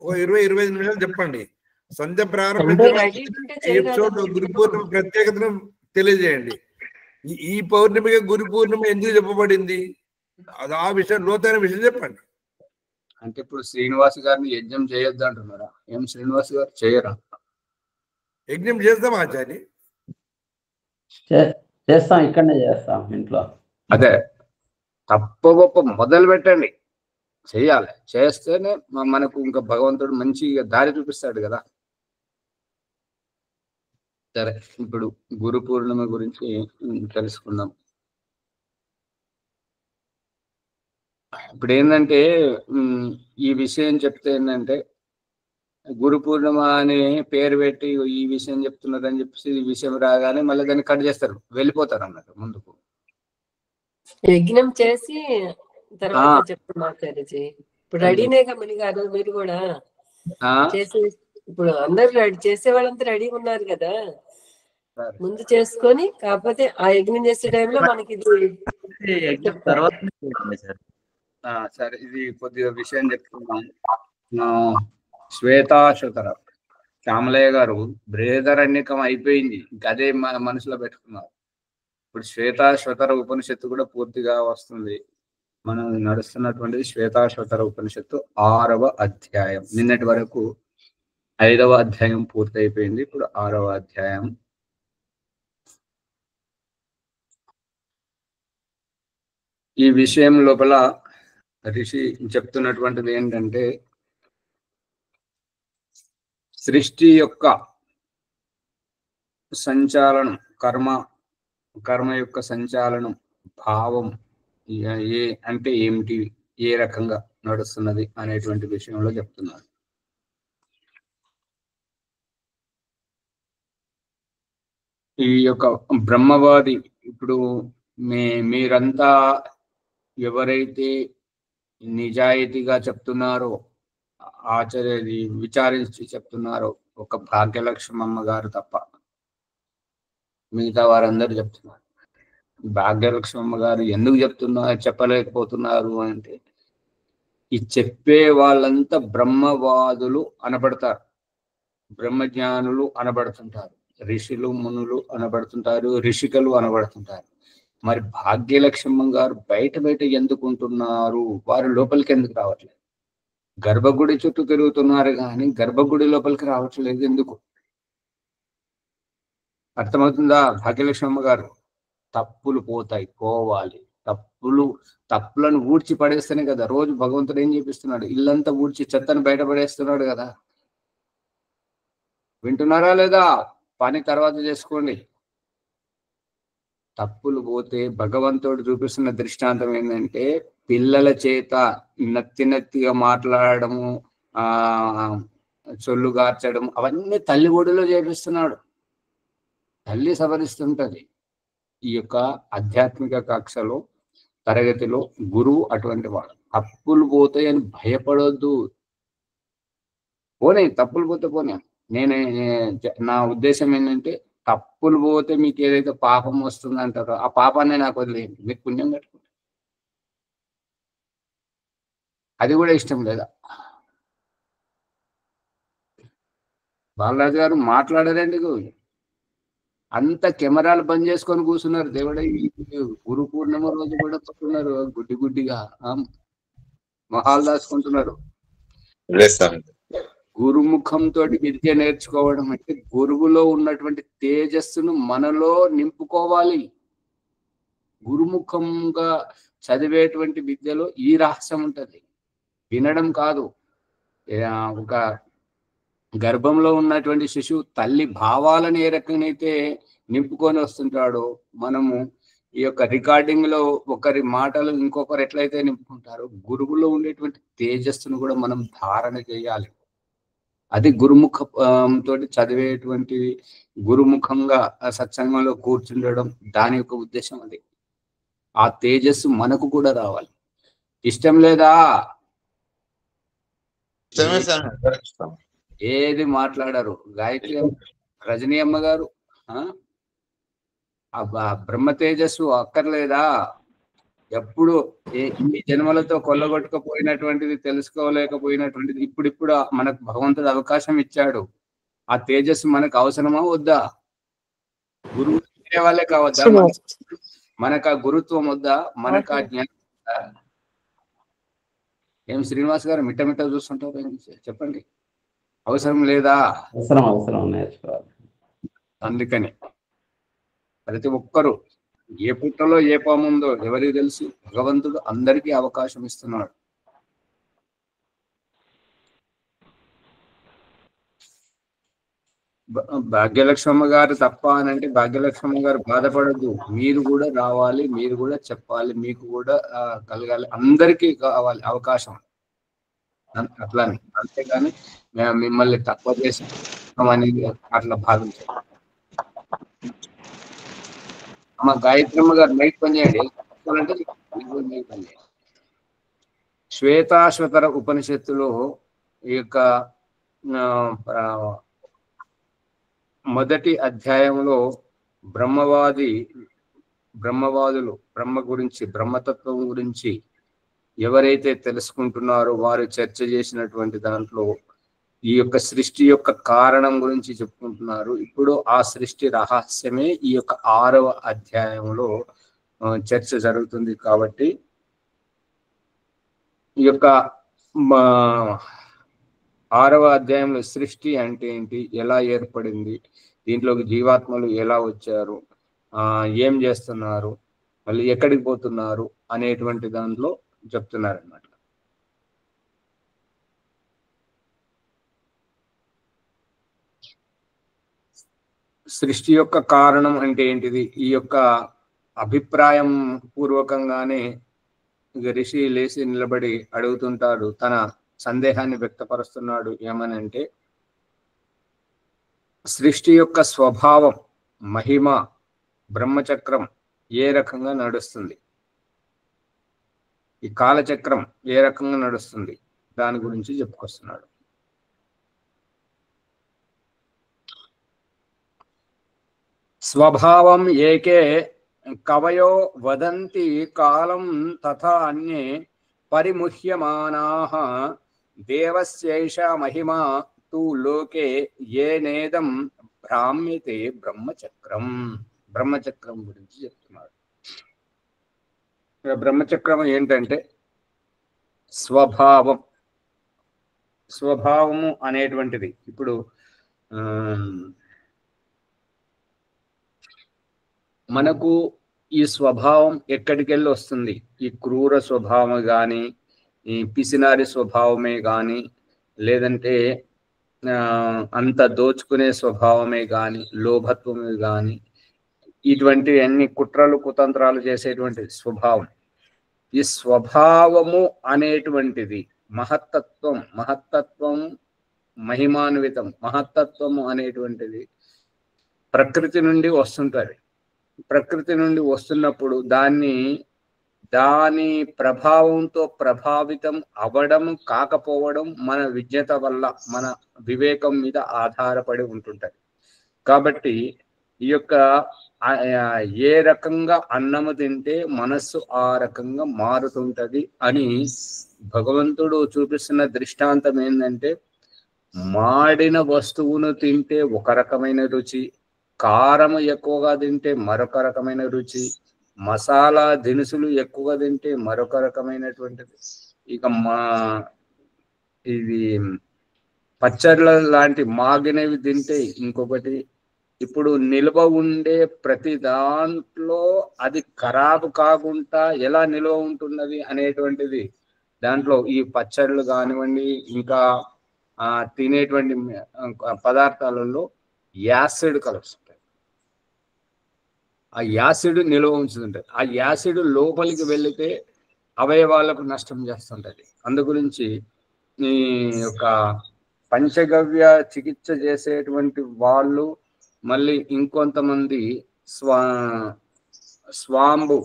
20-25 నిమిషాలు చెప్పండి. సంధ్య ప్రారంభించిన ఎపిసోడ్ గురు పూర్ణిమ ప్రత్యేకతను తెలియజేయండి. ఈ పౌర్ణమికి గురు పూర్ణిమ ఎందుకు చెప్పబడింది, అది ఆ విషయం, లోతైన విషయం చెప్పండి. అంటే ఇప్పుడు శ్రీనివాస్ గారిని యజ్ఞం చేయొద్దు అంటున్నారా? ఏం శ్రీనివాస్ గారు చేయరా? యజ్ఞం చేస్తాం ఆచార్య, చేస్తాం, ఇక్కడనే చేస్తాం ఇంట్లో. అదే తప్ప గొప్ప మొదలు పెట్టండి, చెయ్యాలి. చేస్తేనే మనకు ఇంకా భగవంతుడు మంచిగా దారి చూపిస్తాడు కదా. సరే, ఇప్పుడు గురు పూర్ణిమ గురించి తెలుసుకుందాం. ఇప్పుడు ఏంటంటే ఈ విషయం చెప్తే ఏంటంటే గురు పూర్ణిమ అని పేరు పెట్టి ఈ విషయం చెప్తున్నారని చెప్పేసి ఈ విషయం రాగానే మళ్ళీ దాన్ని కట్ చేస్తారు, వెళ్ళిపోతారు అన్నట్టు ముందుకు. యజ్ఞం చేసి తర్వాత చెప్తున్నా ఆచార్యజీ. ఇప్పుడు రెడీనేగా మణి గారు మీరు కూడా చేసి, ఇప్పుడు అందరు రెడీ చేసే వాళ్ళంతా రెడీగా ఉన్నారు కదా, ముందు చేసుకొని, కాకపోతే ఆ యజ్ఞం చేసే టైంలో మనకి ఇది తర్వాత సరే, ఇది కొద్దిగా విషయం చెప్తున్నాను. శ్వేతాశ్వతర శ్యామలయ్య గారు బృహదరణ్యకం అయిపోయింది, అదే మనసులో పెట్టుకున్నారు. ఇప్పుడు శ్వేతాశ్వతర ఉపనిషత్తు కూడా పూర్తిగా వస్తుంది. మనం నడుస్తున్నటువంటిది శ్వేతాశ్వతర ఉపనిషత్తు 6వ అధ్యాయం. నిన్నటి వరకు 5వ అధ్యాయం పూర్తి అయిపోయింది, ఇప్పుడు 6వ అధ్యాయం. ఈ విషయం లోపల ఋషి చెప్తున్నటువంటిది ఏంటంటే, సృష్టి యొక్క సంచాలనం, కర్మ యొక్క సంచాలనం, భావం అంటే ఏమిటి, ఏ రకంగా నడుస్తున్నది అనేటువంటి విషయంలో చెప్తున్నారు. ఈ యొక్క బ్రహ్మవాది, ఇప్పుడు మీరంతా ఎవరైతే నిజాయితీగా చెప్తున్నారో, ఆచార్య విచారించి చెప్తున్నారో, ఒక భాగ్యలక్ష్మమ్మ గారు తప్ప మిగతా వారందరూ చెప్తున్నారు. భాగ్యలక్ష్మమ్మ గారు ఎందుకు చెప్పలేకపోతున్నారు అంటే, ఈ చెప్పే వాళ్ళంతా బ్రహ్మవాదులు అనబడతారు, బ్రహ్మజ్ఞానులు అనబడుతుంటారు, ఋషులు మునులు అనబడుతుంటారు, ఋషికలు అనబడుతుంటారు. మరి భాగ్యలక్ష్మమ్మ గారు బయట ఎందుకుంటున్నారు? వారు లోపలికి ఎందుకు రావట్లేదు? గర్భగుడి చుట్టూ తిరుగుతున్నారు కానీ గర్భగుడి లోపలికి రావట్లేదు ఎందుకు? అర్థమవుతుందా భాగ్యలక్ష్మమ్మ గారు? తప్పులు పోవాలి. తప్పులను ఊడ్చి పడేస్తేనే కదా. రోజు భగవంతుడు ఏం చేపిస్తున్నాడు? ఇల్లంతా ఊడ్చి చెత్తను బయట పడేస్తున్నాడు కదా. వింటున్నారా లేదా? పని తర్వాత చేసుకోండి. తప్పులు పోతే భగవంతుడు చూపిస్తున్న దృష్టాంతం ఏంటంటే, పిల్లల చేత నత్తిగా మాట్లాడము, చొల్లుగార్చడం, అవన్నీ తల్లి ఒడిలో చేపిస్తున్నాడు. తల్లి సవరిస్తుంటది. ఈ యొక్క ఆధ్యాత్మిక కక్షలో, తరగతిలో గురువు అటువంటి వాడు. తప్పులు పోతాయని భయపడొద్దు. పోనీ, తప్పులు పోతే పోనీ. నా ఉద్దేశం ఏంటంటే, తప్పులు పోతే మీకు ఏదైతే పాపం వస్తుందంటారో ఆ పాపాన్ని నాకు వదిలేయండి, మీకు పుణ్యం కట్టుకుంటారు. అది కూడా ఇష్టం లేదా? బాలరాజు గారు మాట్లాడారండి. అంత కెమెరాలు బంద్ చేసుకొని కూర్చున్నారు. దేవుడే గురు పూర్ణిమ రోజు కూడా కూర్చున్నారు గుడ్డిగా మొహాలు దాచుకుంటున్నారు. గురుముఖంతో విద్య నేర్చుకోవడం అంటే గురువులో ఉన్నటువంటి తేజస్సును మనలో నింపుకోవాలి. గురుముఖంగా చదివేటువంటి విద్యలో ఈ రహస్యం ఉంటది, వినడం కాదు. ఒక గర్భంలో ఉన్నటువంటి శిశువు తల్లి భావాలను ఏ రకంగానైతే నింపుకొని వస్తుంటాడో, మనము ఈ యొక్క రికార్డింగ్ లో ఒకరి మాటలు ఇంకొకరు ఎట్లయితే నింపుకుంటారో, గురువులో ఉండేటువంటి తేజస్సును కూడా మనం ధారణ చేయాలి. అది గురుముఖంతో చదివేటువంటి, గురుముఖంగా సత్సంగంలో కూర్చుండడం, దాని యొక్క ఉద్దేశం అది. ఆ తేజస్సు మనకు కూడా రావాలి. ఇష్టం లేదా? ఏది మాట్లాడారు? గాయత్రి రజనీ అమ్మ గారు బ్రహ్మ తేజస్సు అక్కర్లేదా? ఎప్పుడు ఈ జన్మలతో కొల్లగొట్టుకపోయినటువంటిది, తెలుసుకోలేకపోయినటువంటిది ఇప్పుడిప్పుడు మనకు భగవంతుడు అవకాశం ఇచ్చాడు. ఆ తేజస్సు మనకు అవసరమా వద్దా? గురువు వాళ్ళే కావద్దా? మనకు ఆ గురుత్వం వద్దా? మనకు ఆ జ్ఞానం వద్దా? ఏం శ్రీనివాస్ గారు మిట్ట చూస్తుంటారు, చెప్పండి. అవసరం లేదా? అవసరం నేర్చుకోవాలి. అందుకని ప్రతి ఒక్కరూ ఏ పుట్టలో ఏ పాముందో ఎవరికి తెలుసు? భగవంతుడు అందరికీ అవకాశం ఇస్తున్నాడు. భాగ్యలక్ష్మమ్మ గారు తప్ప అని అంటే భాగ్యలక్ష్మమ్మ గారు బాధపడద్దు. మీరు కూడా రావాలి, మీరు కూడా చెప్పాలి, మీకు కూడా కలగాలి, అందరికీ కావాలి అవకాశం అట్లానే. అంతేగాని మిమ్మల్ని తక్కువ చేసి అనేది అట్లా భావించాలి. అమ్మ గాయత్రమ్మ గారు మైక్ పనిచేయండి. శ్వేతాశ్వతర ఉపనిషత్తులో ఈ యొక్క మొదటి అధ్యాయంలో బ్రహ్మవాదులు బ్రహ్మ గురించి, బ్రహ్మతత్వం గురించి ఎవరైతే తెలుసుకుంటున్నారో వారు చర్చ చేసినటువంటి దాంట్లో ఈ యొక్క సృష్టి యొక్క కారణం గురించి చెప్పుకుంటున్నారు. ఇప్పుడు ఆ సృష్టి రహస్యమే ఈ యొక్క 6వ అధ్యాయంలో చర్చ జరుగుతుంది. కాబట్టి ఈ యొక్క 6వ అధ్యాయంలో సృష్టి అంటే ఏంటి, ఎలా ఏర్పడింది, దీంట్లోకి జీవాత్మలు ఎలా వచ్చారు, ఏం చేస్తున్నారు, మళ్ళీ ఎక్కడికి పోతున్నారు అనేటువంటి దాంట్లో చెప్తున్నారు అన్నమాట. సృష్టి యొక్క కారణం అంటే ఏంటిది, ఈ యొక్క అభిప్రాయం పూర్వకంగానే ఋషి లేచి నిలబడి అడుగుతుంటాడు, తన సందేహాన్ని వ్యక్తపరుస్తున్నాడు. ఏమనంటే సృష్టి యొక్క స్వభావం, మహిమ, బ్రహ్మచక్రం ఏ రకంగా నడుస్తుంది, ఈ కాలచక్రం ఏ రకంగా నడుస్తుంది, దాని గురించి చెప్పుకొస్తున్నాడు. స్వభావం ఏకే కవయో వదంతి కాలం తథా అన్యే పరిముహ్యమానాః దేవస్యైష మహిమా తు లోకే ఏనేదం భ్రామ్యతే బ్రహ్మచక్రం. బ్రహ్మచక్రం గురించి చెప్తున్నాడు. బ్రహ్మచక్రం ఏంటంటే స్వభావము అనేటువంటిది. ఇప్పుడు మనకు ఈ స్వభావం ఎక్కడికెళ్ళి వస్తుంది, ఈ క్రూర స్వభావం కానీ, ఈ పిసినారి స్వభావమే కానీ, లేదంటే అంత దోచుకునే స్వభావమే కానీ, లోభత్వమే కానీ, ఇటువంటి అన్ని కుట్రలు కుతంత్రాలు చేసేటువంటి స్వభావం. ఈ స్వభావము అనేటువంటిది మహత్తత్వం మహిమాన్వితం. మహత్తత్వము అనేటువంటిది ప్రకృతి నుండి వస్తుంటది. ప్రకృతి నుండి వస్తున్నప్పుడు దాని ప్రభావంతో ప్రభావితం అవ్వడం కాకపోవడం మన విజ్ఞత వల్ల, మన వివేకం మీద ఆధారపడి ఉంటుంటది. కాబట్టి ఈ యొక్క ఏ రకంగా అన్నము తింటే మనస్సు ఆ రకంగా మారుతుంటది అని భగవంతుడు చూపిస్తున్న దృష్టాంతం ఏంటంటే, మాడిన వస్తువును తింటే ఒక రకమైన రుచి, కారం ఎక్కువగా తింటే మరొక రకమైన రుచి, మసాలా దినుసులు ఎక్కువగా తింటే మరొక రకమైనటువంటిది. ఇక ఇది పచ్చళ్ళ లాంటి మాగినవి తింటే ఇంకొకటి. ఇప్పుడు నిల్వ ఉండే ప్రతి దాంట్లో అది ఖరాబు కాకుండా ఎలా నిల్వ ఉంటున్నది అనేటువంటిది దాంట్లో ఈ పచ్చళ్ళు కానివ్వండి, ఇంకా తినేటువంటి పదార్థాలలో యాసిడ్ కలుస్తుంటాయి. ఆ యాసిడ్ నిల్వ ఉంచుతుంటది. ఆ యాసిడ్ లోపలికి వెళితే అవయవాలకు నష్టం చేస్తుంటది. అందు గురించి ఈ యొక్క పంచగవ్య చికిత్స చేసేటువంటి వాళ్ళు, మళ్ళీ ఇంకొంతమంది స్వాంబు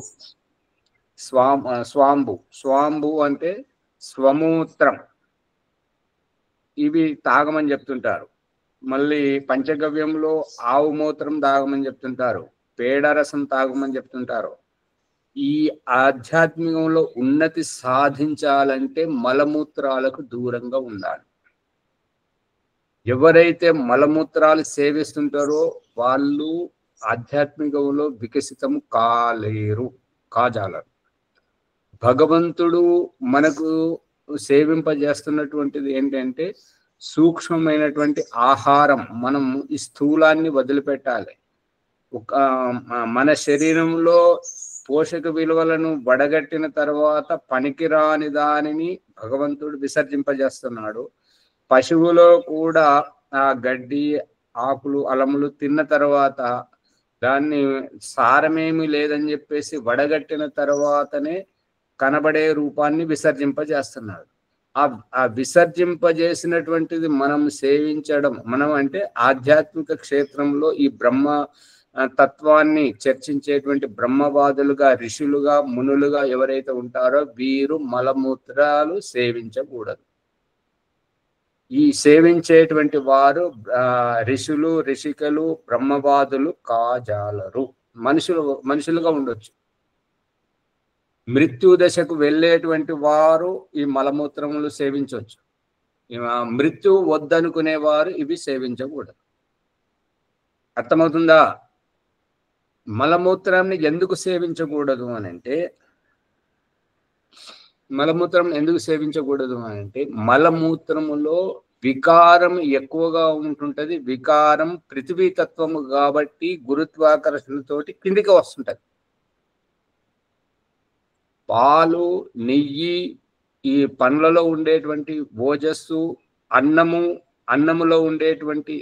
అంటే స్వమూత్రం, ఇవి తాగమని చెప్తుంటారు. మళ్ళీ పంచగవ్యంలో ఆవు మూత్రం తాగమని చెప్తుంటారు, పేడరసం తాగమని చెప్తుంటారు. ఈ ఆధ్యాత్మికంలో ఉన్నతి సాధించాలంటే మలమూత్రాలకు దూరంగా ఉండాలి. ఎవరైతే మలమూత్రాలు సేవిస్తుంటారో వాళ్ళు ఆధ్యాత్మికంలో వికసితం కాజాలరు. భగవంతుడు మనకు సేవింపజేస్తున్నటువంటిది ఏంటంటే సూక్ష్మమైనటువంటి ఆహారం. మనం ఈ స్థూలాన్ని వదిలిపెట్టాలి. మన శరీరంలో పోషక విలువలను వడగట్టిన తర్వాత పనికిరాని దానిని భగవంతుడు విసర్జింపజేస్తున్నాడు. పశువులో కూడా ఆ గడ్డి, ఆకులు అలములు తిన్న తర్వాత దాన్ని సారమేమి లేదని చెప్పేసి వడగట్టిన తర్వాతనే కనబడే రూపాన్ని విసర్జింపజేస్తున్నాడు. ఆ విసర్జింపజేసినటువంటిది మనం సేవించడం, మనం అంటే ఆధ్యాత్మిక క్షేత్రంలో ఈ బ్రహ్మ తత్వాన్ని చర్చించేటువంటి బ్రహ్మవాదులుగా, ఋషులుగా, మునులుగా ఎవరైతే ఉంటారో వీరు మలమూత్రాలు సేవించకూడదు. ఈ సేవించేటువంటి వారు ఋషులు, ఋషికలు, బ్రహ్మవాదులు కాజాలరు. మనుషులుగా ఉండొచ్చు. మృత్యు దశకు వెళ్ళేటువంటి వారు ఈ మలమూత్రములు సేవించవచ్చు. మృత్యు వద్దనుకునే వారు ఇవి సేవించకూడదు. అర్థమవుతుందా? మలమూత్రాన్ని ఎందుకు సేవించకూడదు అని అంటే, మలమూత్రం ఎందుకు సేవించకూడదు అని అంటే, మలమూత్రములో వికారం ఎక్కువగా ఉంటుంటది. వికారం పృథివీ తత్వము కాబట్టి గురుత్వాకర్షణతోటి కిందికి వస్తుంటది. పాలు, నెయ్యి, ఈ పండ్లలో ఉండేటువంటి ఓజస్సు, అన్నములో ఉండేటువంటి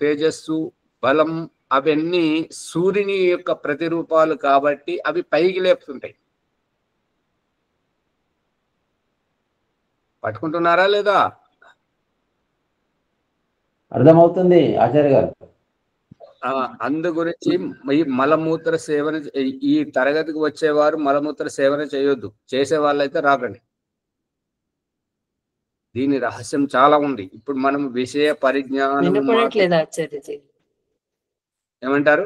తేజస్సు, బలం, అవన్నీ సూర్యుని యొక్క ప్రతిరూపాలు కాబట్టి అవి పైకి లేపుతుంటాయి. పట్టుకుంటున్నారా లేదా? అర్థమవుతుంది ఆచార్య గారు. అందు గురించి ఈ మలమూత్ర సేవన, ఈ తరగతికి వచ్చేవారు మలమూత్ర సేవన చేయొద్దు. చేసే వాళ్ళైతే రాకండి. దీని రహస్యం చాలా ఉంది. ఇప్పుడు మనం విషయ పరిజ్ఞానం వినపడట్లేదు ఆచార్యజీ. ఏమంటారు?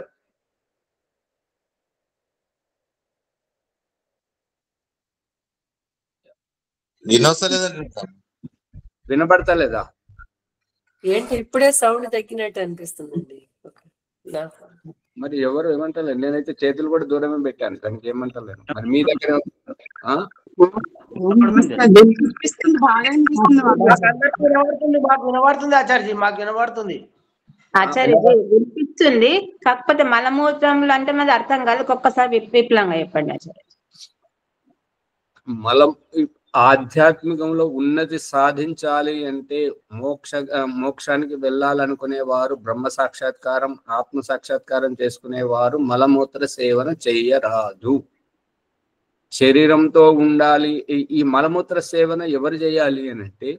వినపడతలేదా? ఏంటి ఇప్పుడే సౌండ్ తగ్గినట్టు అనిపిస్తుందండి. మరి ఎవరు ఏమంటలేదు. నేనైతే చేతులు కూడా దూరమే పెట్టాను, దానికి ఏమంటలేను. మరి మీ దగ్గర వినబడుతుంది ఆచార్య, మాకు వినబడుతుంది. ఆచార్య వినిపిస్తుంది, కాకపోతే మలమూత్రములు అంటే మరి అర్థం కాదు. ఒక్కసారి విప్లవంగా చెప్పండి ఆచార్య. మలం ఆధ్యాత్మికంలో ఉన్నతి సాధించాలి అంటే, మోక్షానికి వెళ్ళాలనుకునే వారు, బ్రహ్మ సాక్షాత్కారం, ఆత్మ సాక్షాత్కారం చేసుకునేవారు మలమూత్ర సేవన చెయ్యరాదు. శరీరంతో ఉండాలి. ఈ మలమూత్ర సేవన ఎవరు చేయాలి అని అంటే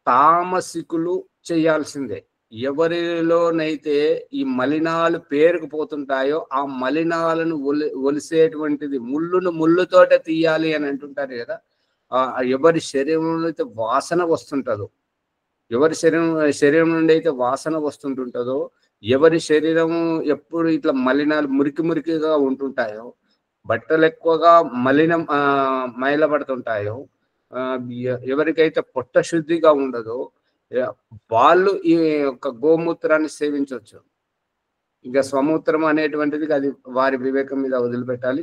తామసికులు చేయాల్సిందే. ఎవరిలోనైతే ఈ మలినాలు పేరుకుపోతుంటాయో ఆ మలినాలను ఒలిసేటువంటిది ముళ్ళుతోటే తీయాలి అని అంటుంటారు కదా. ఎవరి శరీరంలో అయితే వాసన వస్తుంటుందో, ఎవరి శరీరం నుండి అయితే వాసన వస్తుంటుంటుందో, ఎవరి శరీరం ఎప్పుడు ఇట్లా మలినాలు మురికిగా ఉంటుంటాయో, బట్టలు ఎక్కువగా మైలపడుతుంటాయో, ఎవరికైతే పొట్ట శుద్ధిగా ఉండదో వాళ్ళు ఈ యొక్క గోమూత్రాన్ని సేవించవచ్చు. ఇక స్వమూత్రం అనేటువంటిది అది వారి వివేకం మీద వదిలిపెట్టాలి.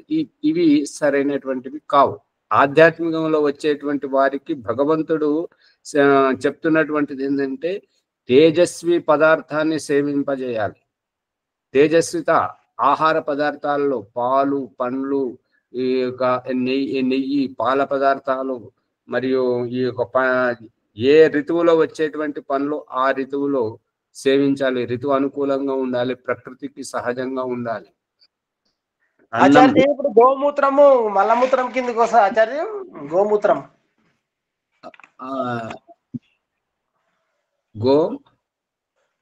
ఇవి సరైనటువంటివి కావు. ఆధ్యాత్మికంలో వచ్చేటువంటి వారికి భగవంతుడు చెప్తున్నటువంటిది ఏంటంటే తేజస్వి పదార్థాన్ని సేవింపజేయాలి. తేజస్విత ఆహార పదార్థాల్లో పాలు, పండ్లు, ఈ యొక్క నెయ్యి, పాల పదార్థాలు, మరియు ఈ యొక్క ఏ ఋతువులో వచ్చేటువంటి పండ్లు ఆ ఋతువులో సేవించాలి. ఋతువు అనుకూలంగా ఉండాలి, ప్రకృతికి సహజంగా ఉండాలి. ఆచార్య ఇప్పుడు గోమూత్రము మలమూత్రం కిందకి వస్తుంది ఆచార్య.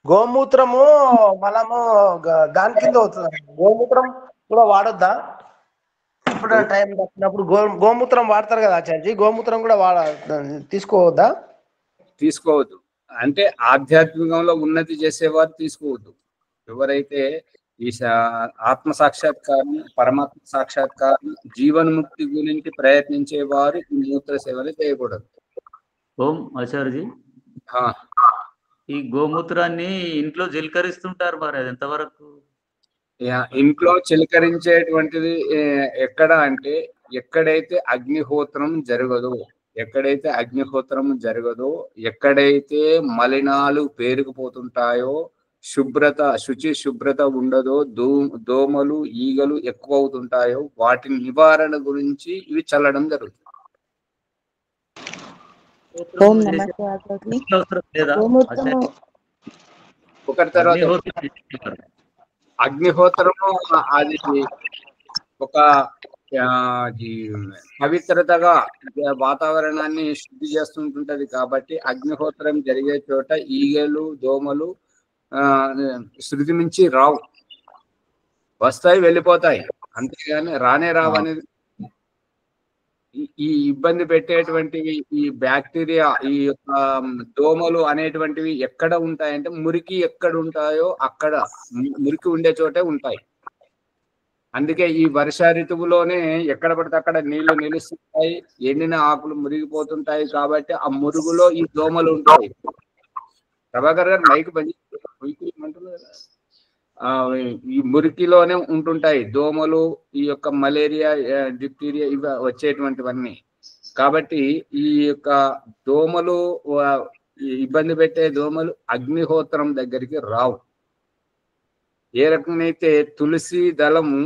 గోమూత్రము మలము దాని కింద అవుతుంది. గోమూత్రం కూడా వాడొద్దా? ఇప్పుడు టైం దక్కినప్పుడు గోమూత్రం వాడతారు కదా ఆచార్య, గోమూత్రం కూడా తీసుకోవద్దా? తీసుకోవద్దు అంటే ఆధ్యాత్మికంలో ఉన్నతి చేసేవారు తీసుకోవద్దు. ఎవరైతే ఈ ఆత్మ సాక్షాత్కారం, పరమాత్మ సాక్షాత్కారం, జీవన్ముక్తి గురించి ప్రయత్నించేవారు ఈ మూత్ర సేవలు చేయకూడదు. ఓం ఆచార్యజీ, ఈ గోమూత్రాన్ని ఇంట్లో జీలకరిస్తుంటారు, మరి అది ఎంతవరకు? ఇంట్లో చిలకరించేటువంటిది ఎక్కడ అంటే ఎక్కడైతే అగ్నిహోత్రం జరగదో, ఎక్కడైతే మలినాలు పేరుకుపోతుంటాయో, శుభ్రత ఉండదో, దోమలు, ఈగలు ఎక్కువ అవుతుంటాయో, వాటి నివారణ గురించి ఇవి చల్లడం జరుగుతుంది. ఒకరి తర్వాత అగ్నిహోత్రము అది ఒక ఈ పవిత్రతగా వాతావరణాన్ని శుద్ధి చేస్తుంటుంటది కాబట్టి అగ్నిహోత్రం జరిగే చోట ఈగలు దోమలు శృతి నుంచి రావు, వస్తాయి వెళ్ళిపోతాయి, అంతేగాని రానే రావు అనేది. ఈ ఇబ్బంది పెట్టేటువంటివి ఈ బ్యాక్టీరియా ఈ యొక్క దోమలు అనేటువంటివి ఎక్కడ ఉంటాయంటే మురికి ఎక్కడ ఉంటాయో అక్కడ మురికి ఉండే చోటే ఉంటాయి. అందుకే ఈ వర్ష ఋతువులోనే ఎక్కడ పడితే అక్కడ నీళ్లు నిలుస్తుంటాయి, ఎండిన ఆకులు మురిగిపోతుంటాయి కాబట్టి ఆ మురుగులో ఈ దోమలు ఉంటాయి. ప్రభాకర్ గారు మైక్ పని ఈ మురికిలోనే ఉంటుంటాయి దోమలు, ఈ యొక్క మలేరియా డిప్టీరియా ఇవి వచ్చేటువంటివన్నీ. కాబట్టి ఈ యొక్క దోమలు ఇబ్బంది పెట్టే దోమలు అగ్నిహోత్రం దగ్గరికి రావు. ఏ రకంగానైతే తులసి దళము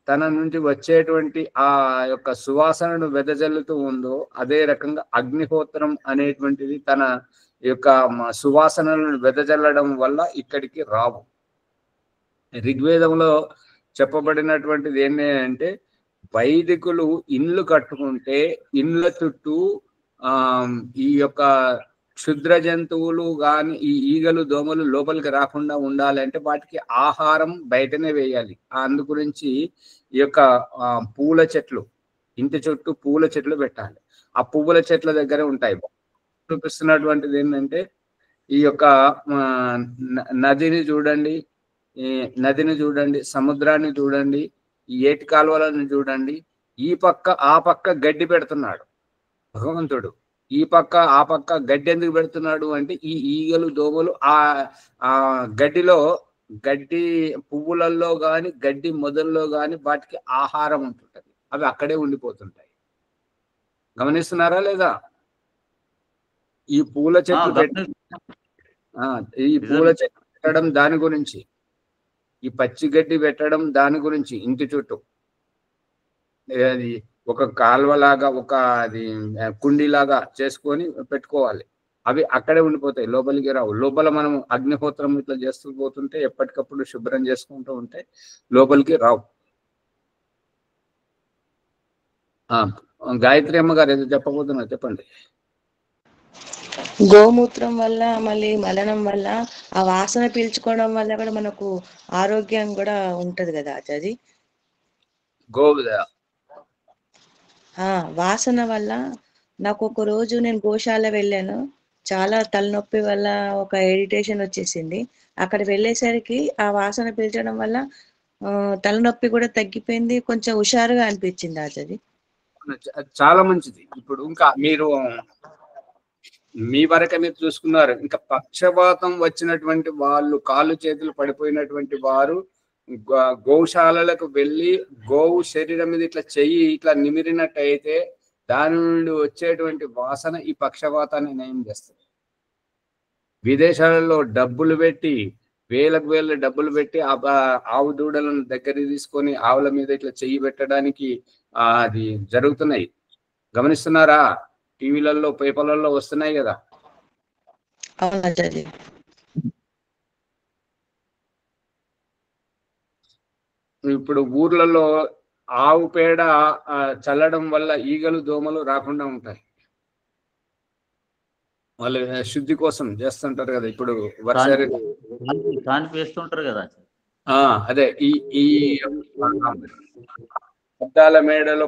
తన నుంచి వచ్చేటువంటి ఆ యొక్క సువాసనను వెదజల్లుతూ ఉందో అదే రకంగా అగ్నిహోత్రం అనేటువంటిది తన యొక్క సువాసనలను వెదజల్లడం వల్ల ఇక్కడికి రావు. ఋగ్వేదంలో చెప్పబడినటువంటిది ఏంటంటే వైదికులు ఇండ్లు కట్టుకుంటే ఇండ్ల చుట్టూ ఈ యొక్క క్షుద్ర జంతువులు కానీ ఈ ఈగలు దోమలు లోపలికి రాకుండా ఉండాలంటే వాటికి ఆహారం బయటనే వేయాలి. అందు గురించి ఈ యొక్క పూల చెట్లు, ఇంటి చుట్టూ పూల చెట్లు పెట్టాలి. ఆ పువ్వుల చెట్ల దగ్గర ఉంటాయి. చూపిస్తున్నటువంటిది ఏంటంటే ఈ యొక్క నదిని చూడండి, నదిని చూడండి, సముద్రాన్ని చూడండి, ఈ ఏటి కాలువలను చూడండి. ఈ పక్క ఆ పక్క గడ్డి పెడుతున్నాడు భగవంతుడు. ఈ పక్క ఆ పక్క గడ్డి ఎందుకు పెడుతున్నాడు అంటే ఈ ఈగలు దోమలు ఆ గడ్డిలో, గడ్డి పువ్వులలో కానీ గడ్డి మొదల్లో కానీ వాటికి ఆహారం ఉంటుంటది, అవి అక్కడే ఉండిపోతుంటాయి. గమనిస్తున్నారా లేదా? ఈ పూల చెట్లు ఈ పూల చెట్లు పెట్టడం దాని గురించి, ఈ పచ్చి గడ్డి పెట్టడం దాని గురించి, ఇంటి చుట్టూ అది ఒక కాల్వలాగా ఒక అది కుండీలాగా చేసుకొని పెట్టుకోవాలి. అవి అక్కడే ఉండిపోతాయి, లోపలికి రావు. లోపల మనం అగ్నిహోత్రం ఇట్లా చేస్తూ పోతుంటే ఎప్పటికప్పుడు శుభ్రం చేసుకుంటూ ఉంటే లోపలికి రావు. గాయత్రి అమ్మ గారు ఏదో చెప్పబోతున్నారు, చెప్పండి. గోమూత్రం వల్ల మళ్ళీ మలనం వల్ల ఆ వాసన పీల్చుకోవడం వల్ల కూడా మనకు ఆరోగ్యం కూడా ఉంటది కదా ఆచార్య. వాసన వల్ల నాకు ఒక రోజు నేను గోశాల వెళ్ళాను, చాలా తలనొప్పి వల్ల ఒక ఇరిటేషన్ వచ్చేసింది. అక్కడ వెళ్ళేసరికి ఆ వాసన పీల్చడం వల్ల తలనొప్పి కూడా తగ్గిపోయింది, కొంచెం హుషారుగా అనిపించింది ఆచార్య. చాలా మంచిది. ఇప్పుడు ఇంకా మీరు మీ వరకే మీరు చూసుకున్నారు. ఇంకా పక్షపాతం వచ్చినటువంటి వాళ్ళు, కాళ్ళు చేతులు పడిపోయినటువంటి వారు గోశాలలకు వెళ్ళి గోవు శరీరం మీద ఇట్లా చెయ్యి ఇట్లా నిమిరినట్టయితే దాని నుండి వచ్చేటువంటి వాసన ఈ పక్షపాతాన్ని నయం చేస్తుంది. విదేశాలలో డబ్బులు పెట్టి వేలకు వేల డబ్బులు పెట్టి ఆవు దూడలను దగ్గరికి తీసుకొని ఆవుల మీద ఇట్లా చెయ్యి పెట్టడానికి అది జరుగుతున్నాయి. గమనిస్తున్నారా? టీవీలలో పేపర్లలో వస్తున్నాయి కదా. ఇప్పుడు ఊర్లలో ఆవు పేడ చల్లడం వల్ల ఈగలు దోమలు రాకుండా ఉంటాయి. వాళ్ళు శుద్ధి కోసం చేస్తుంటారు కదా. ఇప్పుడు వేస్తుంటారు కదా. అదే ఈ అద్దాల మేడలో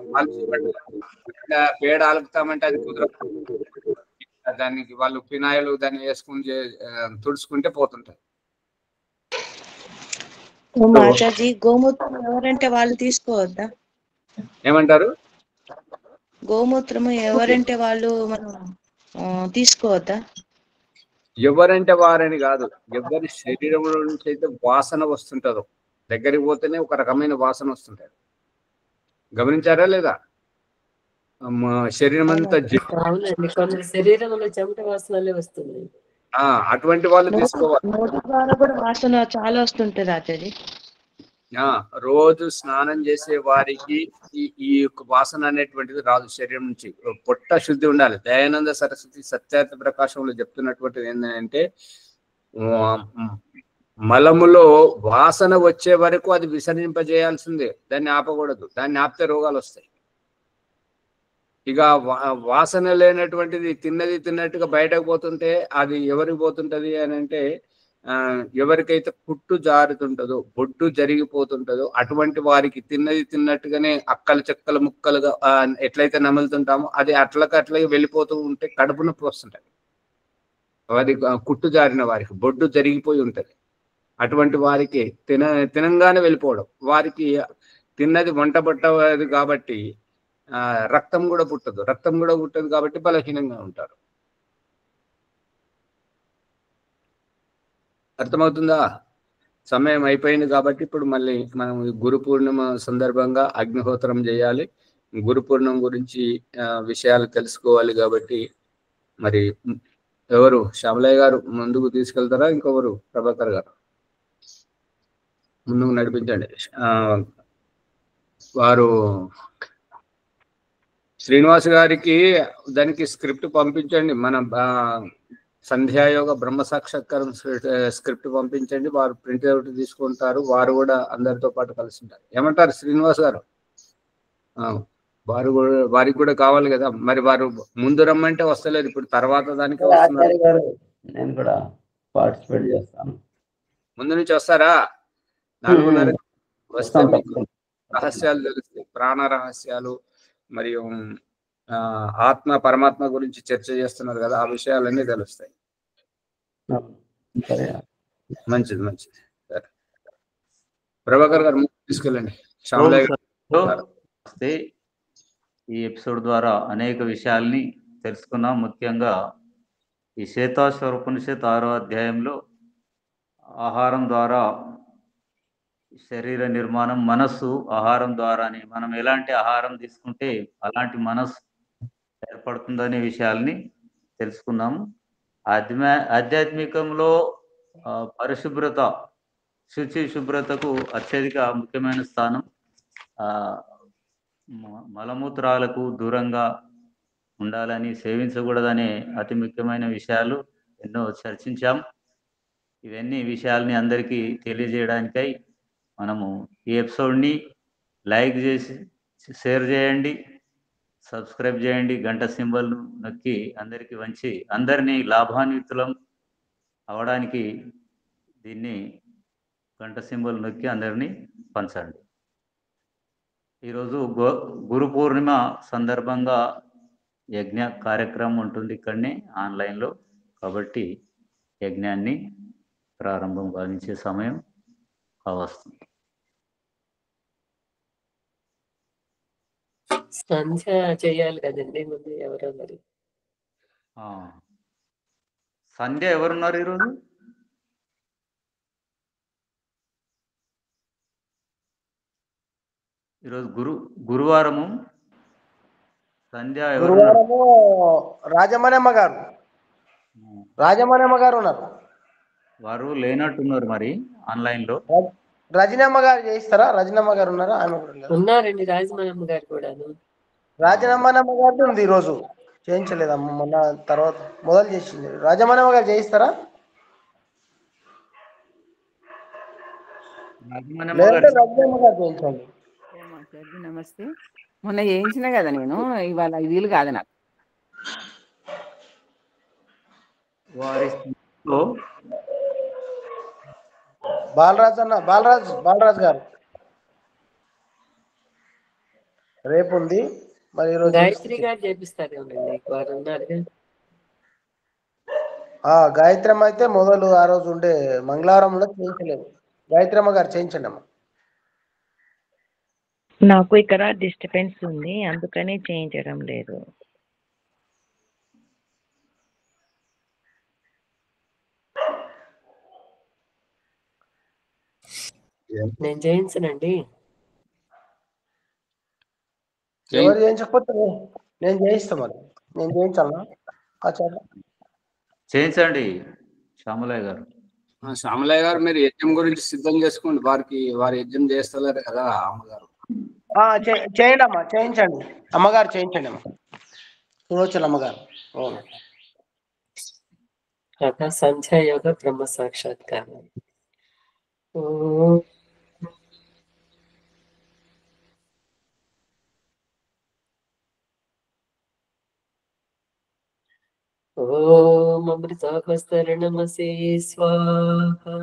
పేడ అలుపుతామంటే అది కుదరదు. దానికి వాళ్ళు ఫినాయిల్ దాన్ని వేసుకుని తుడుచుకుంటే పోతుంటారు. మాతాజీ, గోమూత్రం ఎవరంటే వాళ్ళు తీసుకోవద్దా? ఏమంటారు? గోమూత్రము ఎవరంటే వాళ్ళు మనం తీసుకోవద్దా? ఎవరంటే వారని కాదు, ఎవరి శరీరంలో నుంచి అయితే వాసన వస్తుంటుందో దగ్గరికి పోతేనే ఒక రకమైన వాసన వస్తుంటది. గమనించారా లేదా? శరీరం అంతా శరీరంలో చెమట వాసనలే వస్తుంది. అటువంటి వాళ్ళు తీసుకోవాలి. వాసన చాలా వస్తుంటది ఆచార్య. రోజు స్నానం చేసే వారికి ఈ యొక్క వాసన అనేటువంటిది రాదు శరీరం నుంచి. పొట్ట శుద్ధి ఉండాలి. దయానంద సరస్వతి సత్యార్థ ప్రకాశంలో చెప్తున్నటువంటిది ఏంటంటే మలములో వాసన వచ్చే వరకు అది విసర్జింపజేయాల్సిందే, దాన్ని ఆపకూడదు. దాన్ని ఆపితే రోగాలు వస్తాయి. ఇక వాసన లేనటువంటిది తిన్నది తిన్నట్టుగా బయటకు పోతుంటే అది ఎవరికి పోతుంటది అని అంటే ఎవరికైతే పుట్టు జారుతుంటదో, బొడ్డు జరిగిపోతుంటదో అటువంటి వారికి తిన్నది తిన్నట్టుగానే అక్కలు చెక్కలు ముక్కలుగా ఎట్లయితే నములుతుంటామో అది అట్లకి వెళ్ళిపోతూ ఉంటే కడుపు నొప్పి వస్తుంటది. వారి కుట్టు జారిన వారికి బొడ్డు జరిగిపోయి ఉంటది. అటువంటి వారికి తినంగానే వెళ్ళిపోవడం, వారికి తిన్నది వంట పట్టదు కాబట్టి రక్తం కూడా పుట్టదు కాబట్టి బలహీనంగా ఉంటారు. అర్థమవుతుందా? సమయం అయిపోయింది కాబట్టి ఇప్పుడు మళ్ళీ మనం గురు పూర్ణిమ సందర్భంగా అగ్నిహోత్రం చేయాలి. గురు పూర్ణిమ గురించి విషయాలు తెలుసుకోవాలి కాబట్టి మరి ఎవరు శ్యామలయ్య గారు ముందుకు తీసుకెళ్తారా, ఇంకొకరు ప్రభాకర్ గారు ముందుకు నడిపించండి. వారు శ్రీనివాస్ గారికి దానికి స్క్రిప్ట్ పంపించండి. మన సంధ్యాయోగ బ్రహ్మ సాక్షాత్కారం స్క్రిప్ట్ పంపించండి. వారు ప్రింట్ అవుట్ తీసుకుంటారు. వారు కూడా అందరితో పాటు కలిసి ఉంటారు. ఏమంటారు శ్రీనివాస్ గారు? వారికి కూడా కావాలి కదా. మరి వారు ముందు రమ్మంటే వస్తలేదు, ఇప్పుడు తర్వాత దానికి వస్తున్నారు. నేను కూడా పార్టిసిపేట్ చేస్తాను. ముందు నుంచి వస్తారా? 4:30 వస్తే మీకు రహస్యాలు తెలుస్తాయి, ప్రాణ రహస్యాలు మరియు ఆత్మ పరమాత్మ గురించి చర్చ చేస్తున్నారు కదా, ఆ విషయాలన్నీ తెలుస్తాయి. మంచిది సరే, ప్రభాకర్ గారు తీసుకెళ్ళండి. ఈ ఎపిసోడ్ ద్వారా అనేక విషయాల్ని తెలుసుకున్నాం. ముఖ్యంగా ఈ శ్వేతాశ్వర ఉపనిషత్ 6వ అధ్యాయంలో ఆహారం ద్వారా శరీర నిర్మాణం, మనస్సు ఆహారం ద్వారానే మనం ఎలాంటి ఆహారం తీసుకుంటే అలాంటి మనస్సు ఏర్పడుతుందనే విషయాల్ని తెలుసుకున్నాము. ఆధ్యాత్మికంలో పరిశుభ్రత, శుభ్రతకు అత్యధిక ముఖ్యమైన స్థానం. మలమూత్రాలకు దూరంగా ఉండాలని, సేవించకూడదనే అతి ముఖ్యమైన విషయాలు ఎన్నో చర్చించాం. ఇవన్నీ విషయాల్ని అందరికీ తెలియజేయడానికై మనము ఈ ఎపిసోడ్ని లైక్ చేసి షేర్ చేయండి, సబ్స్క్రైబ్ చేయండి, గంట సింబల్ నొక్కి అందరికీ వంచి అందరినీ లాభాన్వితులం అవడానికి దీన్ని గంట సింబల్ నొక్కి అందరినీ పంచండి. ఈరోజు గురు పూర్ణిమ సందర్భంగా యజ్ఞ కార్యక్రమం ఉంటుంది ఇక్కడనే ఆన్లైన్లో. కాబట్టి యజ్ఞాన్ని ప్రారంభం గావించే సమయం వస్తుంది. సంధ్య చేయాలి కదండి ముందు. ఎవరన్నారు సంధ్య? ఎవరున్నారు ఈరోజు? ఈరోజు గురువారము. సంధ్య గురువారము రాజమణమ్మ గారు ఉన్నారు. వారు లేనట్టున్నారు మరి ఆన్లైన్ లో. రజనమ్మ గారు చేయిస్తారా? రజనమ్మ గారు ఉన్నారా? ఆమె ఉన్నారండి. రాజమణమ్మ గారు కూడా. రాజమణమ్మ గారు ఉంది ఈరోజు, చేయించలేదు అమ్మ, మొన్న తర్వాత మొదలు చేసింది. రాజమణమ్మ గారు చేయిస్తారా? రజనమ్మ గారు చేయించండి. నమస్తే. మొన్న చేయించిన కదా నేను, ఇవాళ వీలు కాదు నాకు. బాలరాజ్ గారు రేపు ఉంది మరి. ఈరోజు గాయత్రి గారు చేపిస్తారు. గాయత్రమ్మ అయితే మొదలు ఆ రోజు ఉండే మంగళవారంలో చేయించలేదు. గాయత్రమ్మ గారు చేయించండి అమ్మ. నాకు ఇక్కడ డిస్టర్బెన్స్ ఉంది, అందుకని చేయించడం లేదు. నేను చేయించనండి. ఎవరు చేయించకపోతే నేను చేయిస్తా. మరి నేను చేయించాలా? చేయించండి శ్యామలయ్య గారు. శ్యామలయ్య గారు మీరు యజ్ఞం గురించి సిద్ధం చేసుకోండి. వారి యజ్ఞం చేస్తలేరు కదా అమ్మగారు. చేయండి అమ్మా, చేయించండి అమ్మగారు, చేయించండి అమ్మ. సులోచన అమ్మగారు. సంధ్యాయోగ బ్రహ్మ సాక్షాత్కారం. ఓం ఓం అమృతాపస్తరణమసే స్వాహా.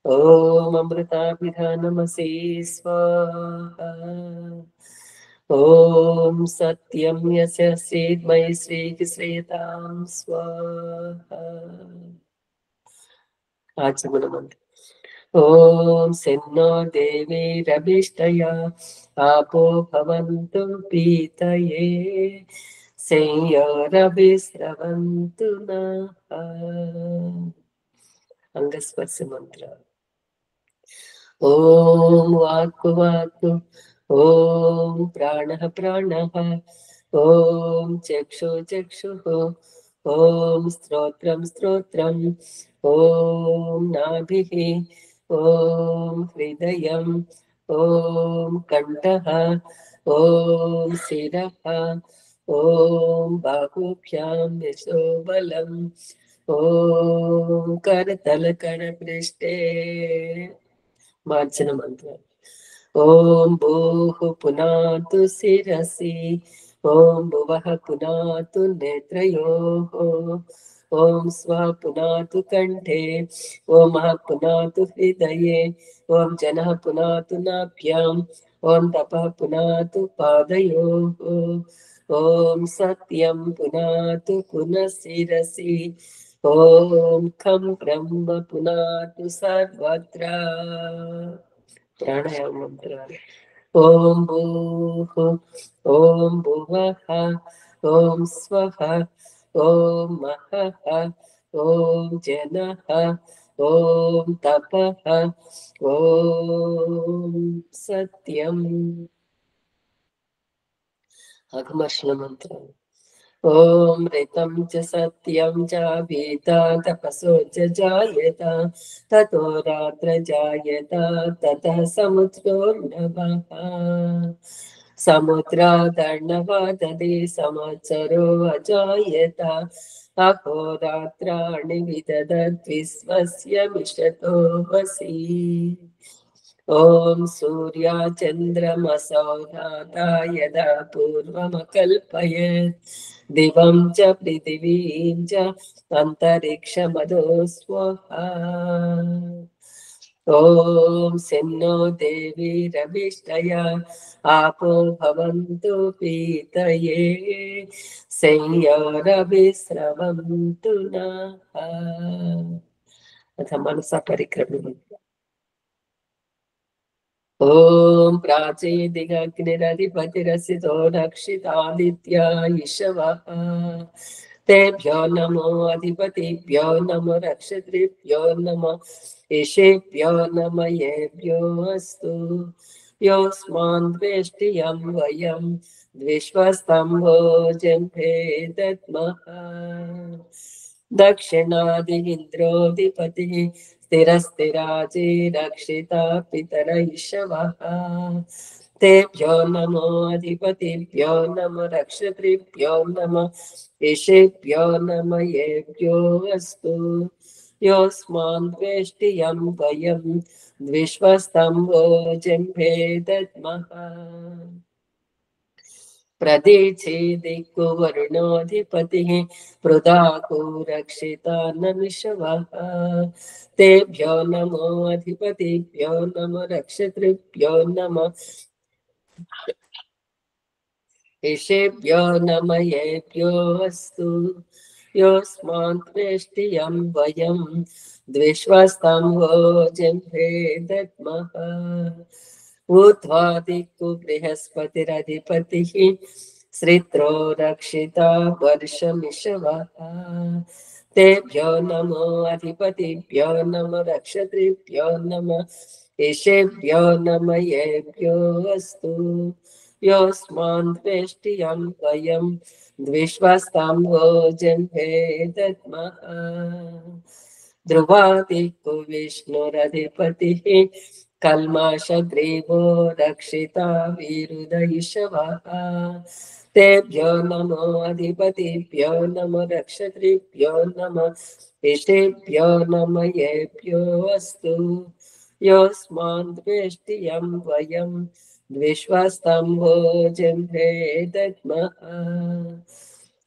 ఓం అమృతాభిధానమసే స్వాహా. ఓం సత్యం యస్య శ్రీమయి శ్రీకి శ్రేతాం స్వాహా. ఆచమనమండి. ఓం సెన్నో దేవీరభిష్టయా ఆపో భవంతు పీతయే సంయోరభిస్రవంతు నః. అంగస్పర్శ మంత్ర. ఓం వాక్కు వాక్కు, ఓం ప్రాణః ప్రాణః, ఓం చక్షు చక్షుః, ఓం శ్రోత్రం శ్రోత్రం, ఓం నాభిః, ఓం హృదయం, ఓం కంఠః, ఓం శిరః, ఓం బాహుభ్యాం యశోబలం, ఓం కరతల కరపృష్ఠే. మార్చన మంత్రం. ఓం భూః పునాతు శిరసి, ఓం భువః పునాతు నేత్రయోః, ఓం స్వః పునాతు కంఠే, ఓం మః పునాతు హృదయే, ఓం జనః పునాతు నాభ్యాం, ఓం తపః పునాతు పాదయోః, ఓం సత్యం పునాతు పునః శిరసి, ఓం ఖం బ్రహ్మ పునాతు సర్వత్ర. ప్రాణాయామ మంత్రాలు. ఓం భూః, ఓం భువః, ఓం స్వః, ఓం మహః, ఓం జనః, ఓం తపః, ఓం సత్యం. అఘమర్షణ మంత్రాలు. ఓం ऋतं च सत्यं च भीता तपसो च जायत ततो रात्र जायत ततः समुद्रोर्नभः समुद्रादर्णवदति संवत्सरो अजायत अहोरात्राणि विदधद्विश्वस्य मिषतो वसि. ఓం సూర్య చంద్రమసౌ ధాతా యదా పూర్వమకల్పయత్ దివం చ పృథివీం చ అంతరిక్షమదో స్వహా. ఓం సెన్నో దేవీరభిష్టయా ఆపో భవంతు పీతయే సంయోరభిస్రవంతు నః. అథ మనసా పరిక్రమణ. ఓం ప్రాచీదిగగ్నిరధిపతిరసితో రక్షితాదిత్యా ఇషవః తేభ్యో నమో అధిపతిభ్యో నమో రక్షత్రిభ్యో నమో ఇషేభ్యో నమ యేభ్యో అస్తు. యోస్మాన్ ద్వేష్టియం వయం ద్విశ్వస్తంభో జంభే దద్మః. దక్షిణాది ఇంద్రోధిపతి స్థిరస్థిరాజే రక్షితా పితర ఇషవః తేభ్యో నమో అధిపతిభ్యో నమో రక్షత్రిభ్యో నమో ఇషేభ్యో నమ యేభ్యో అస్తు. యోస్మాన్ ద్వేష్టియం వయం ద్విశ్వస్తంభో జంభే దద్మః. ప్రదీచి దిక్కు వరుణోధిపతి పృథాకు రక్షితా నమిషవః తేభ్యో నమో అధిపతిభ్యో నమో రక్షత్రిభ్యో నమో ఇషేభ్యో నమ యేభ్యో అస్తు. యోస్మాన్ ద్వేష్టియం వయం ద్విశ్వస్తంభో జంభే దద్మః. ఊర్ధ్వా దిక్కు బృహస్పతిరధిపతి శ్రిత్రో రక్షితా వర్షమిషవః తేభ్యో నమో అధిపతిభ్యో నమో రక్షత్రిభ్యో నమో ఇషేభ్యో నమ యేభ్యో అస్తు. యోస్మాన్ ద్వేష్టియం వయం ద్విశ్వస్తంభో జంభే దద్మః. ధ్రువా దిక్కు విష్ణురధిపతి कल्माषग्रीवो रक्षिता वीरुदयिषवः तेभ्यो नमो अधिपतिभ्यो नमो रक्षत्रिभ्यो नमः इषेभ्यो नमः येभ्यो अस्तु योऽस्मान् द्वेष्टियं वयं द्विश्वस्तम्भो जम्भे दद्मः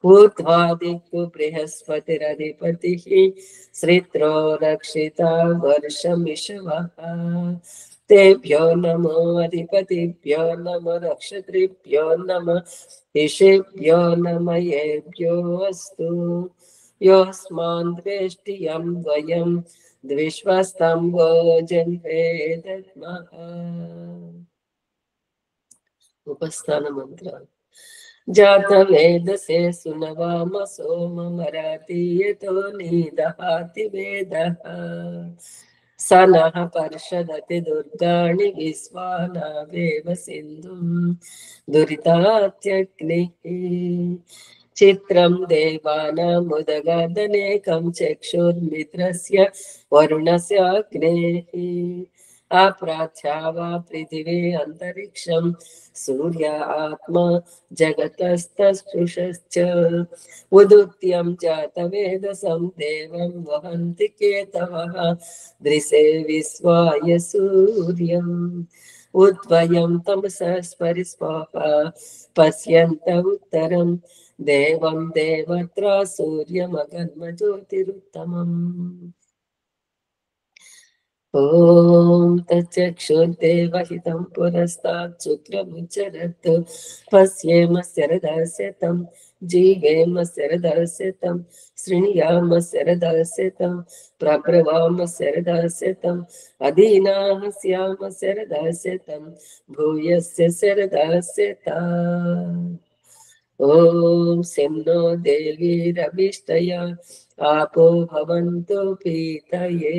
ऊर्ध्वादिक्तु बृहस्पतिरधिपतिः श्रित्रो रक्षिता वर्षमिषवः तेभ्यो नमो अधिपतिभ्यो नमो रक्षत्रिभ्यो नमः इषेभ्यो नमः येभ्यो अस्तु योऽस्मान् द्वेष्टियं वयं द्विश्वस्तम्भो जन्मे दद्मः उपस्थान मंत्र जात वेदसे सुनवाम सोममरातीयतो निदहाति वेदः सनः पर्षदति दुर्गाणि विश्वानावेव सिन्धुं दुरितात्यग्निः चित्रं देवानामुदगादनेकं चक्षुर्मित्रस्य वरुणस्य अग्नेः अप्राच्यावा पृथिवी अंतरिक्षं सूर्य आत्मा जगतस्तस्पृशश्च उदुत्यं जातवेदसं देवं वहन्ति केतवः दृशे विश्वाय सूर्यम् उद्वयं तमसः स्परिस्वाहा पश्यन्त उत्तरं देवं देवत्रा सूर्यमगन्मज्योतिरुत्तमम् ॐ तच्चक्षुर्देवहितं पुरस्तात् शुक्रमुच्चरत् पश्येम शरदस्यतं जीवेम शरदस्यतं शृणुयाम शरदस्यतं प्रब्रवाम शरदस्यतं अधीनाः स्याम शरदस्यतं भूयस्य शरदस्यता ॐ सिंनो देवी रविष्टया आपो भवन्तु पीतये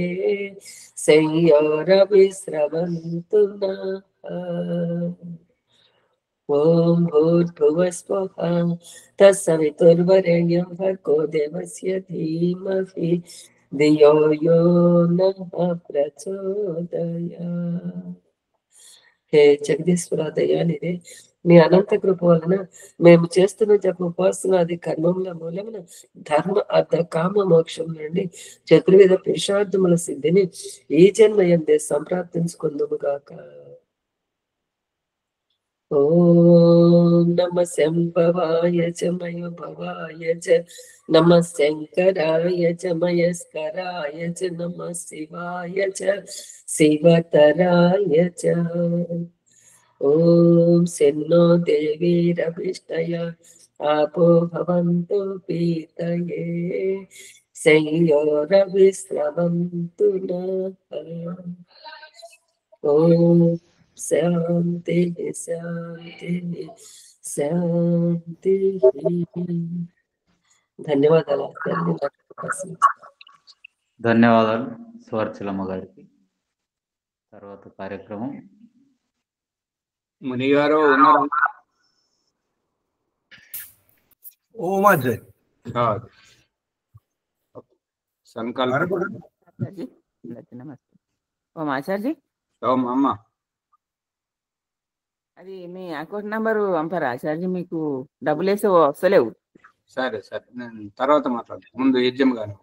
संयोरविस्रवन्तु नः ॐ भूर्भुवस्वः तत्सवितुर्वरेण्यं भर्गो देवस्य धीमहि धियो यो नः प्रचोदयात् హే జగదీశ్వర దయానిదే నీ అనంత కృప వలన మేము చేస్తున్న జప ఉపాసనాది కర్మముల మూలమున ధర్మ అర్థ కామ మోక్షం నుండి చతుర్విధ పురుషార్థముల సిద్ధిని ఈ జన్మ యందే సంప్రాప్తించుకుందుము గాక. ఓం నమ శంభవాయ చ మయోభవాయ చ నమ శంకరాయ చ మయస్కరాయ చ నమ శివాయ చ శివతరాయ చ. ఓం శన్నో దేవీ రవిష్టయ आपो भवन्तु पीतये संयोरविस्रवन्तु नः. ओम शांति शांति शांति. ధన్యవాదాలు. ధన్యవాదాలు స్వర్చలమ్మ గారికి. తర్వాత కార్యక్రమం మునిగారు ఉన్నారు. ఓం అజయ్ సంకల్ప నమస్తే. ఓం ఆచార్య. ఓం అమ్మ. అది మీ అకౌంట్ నంబరు పంపరా ఆచార్య? మీకు డబ్బులు వేసి వస్తలేవు. సరే సరే నేను తర్వాత మాట్లాడతాను. ముందు యజ్ఞం గాను.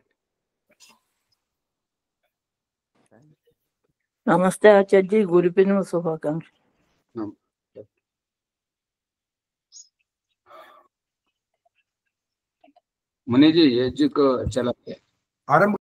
నమస్తే ఆచార్య. గురు పూర్ణిమ శుభాకాంక్షలు. मुनि जी यज्ञ को चलाते आरंभ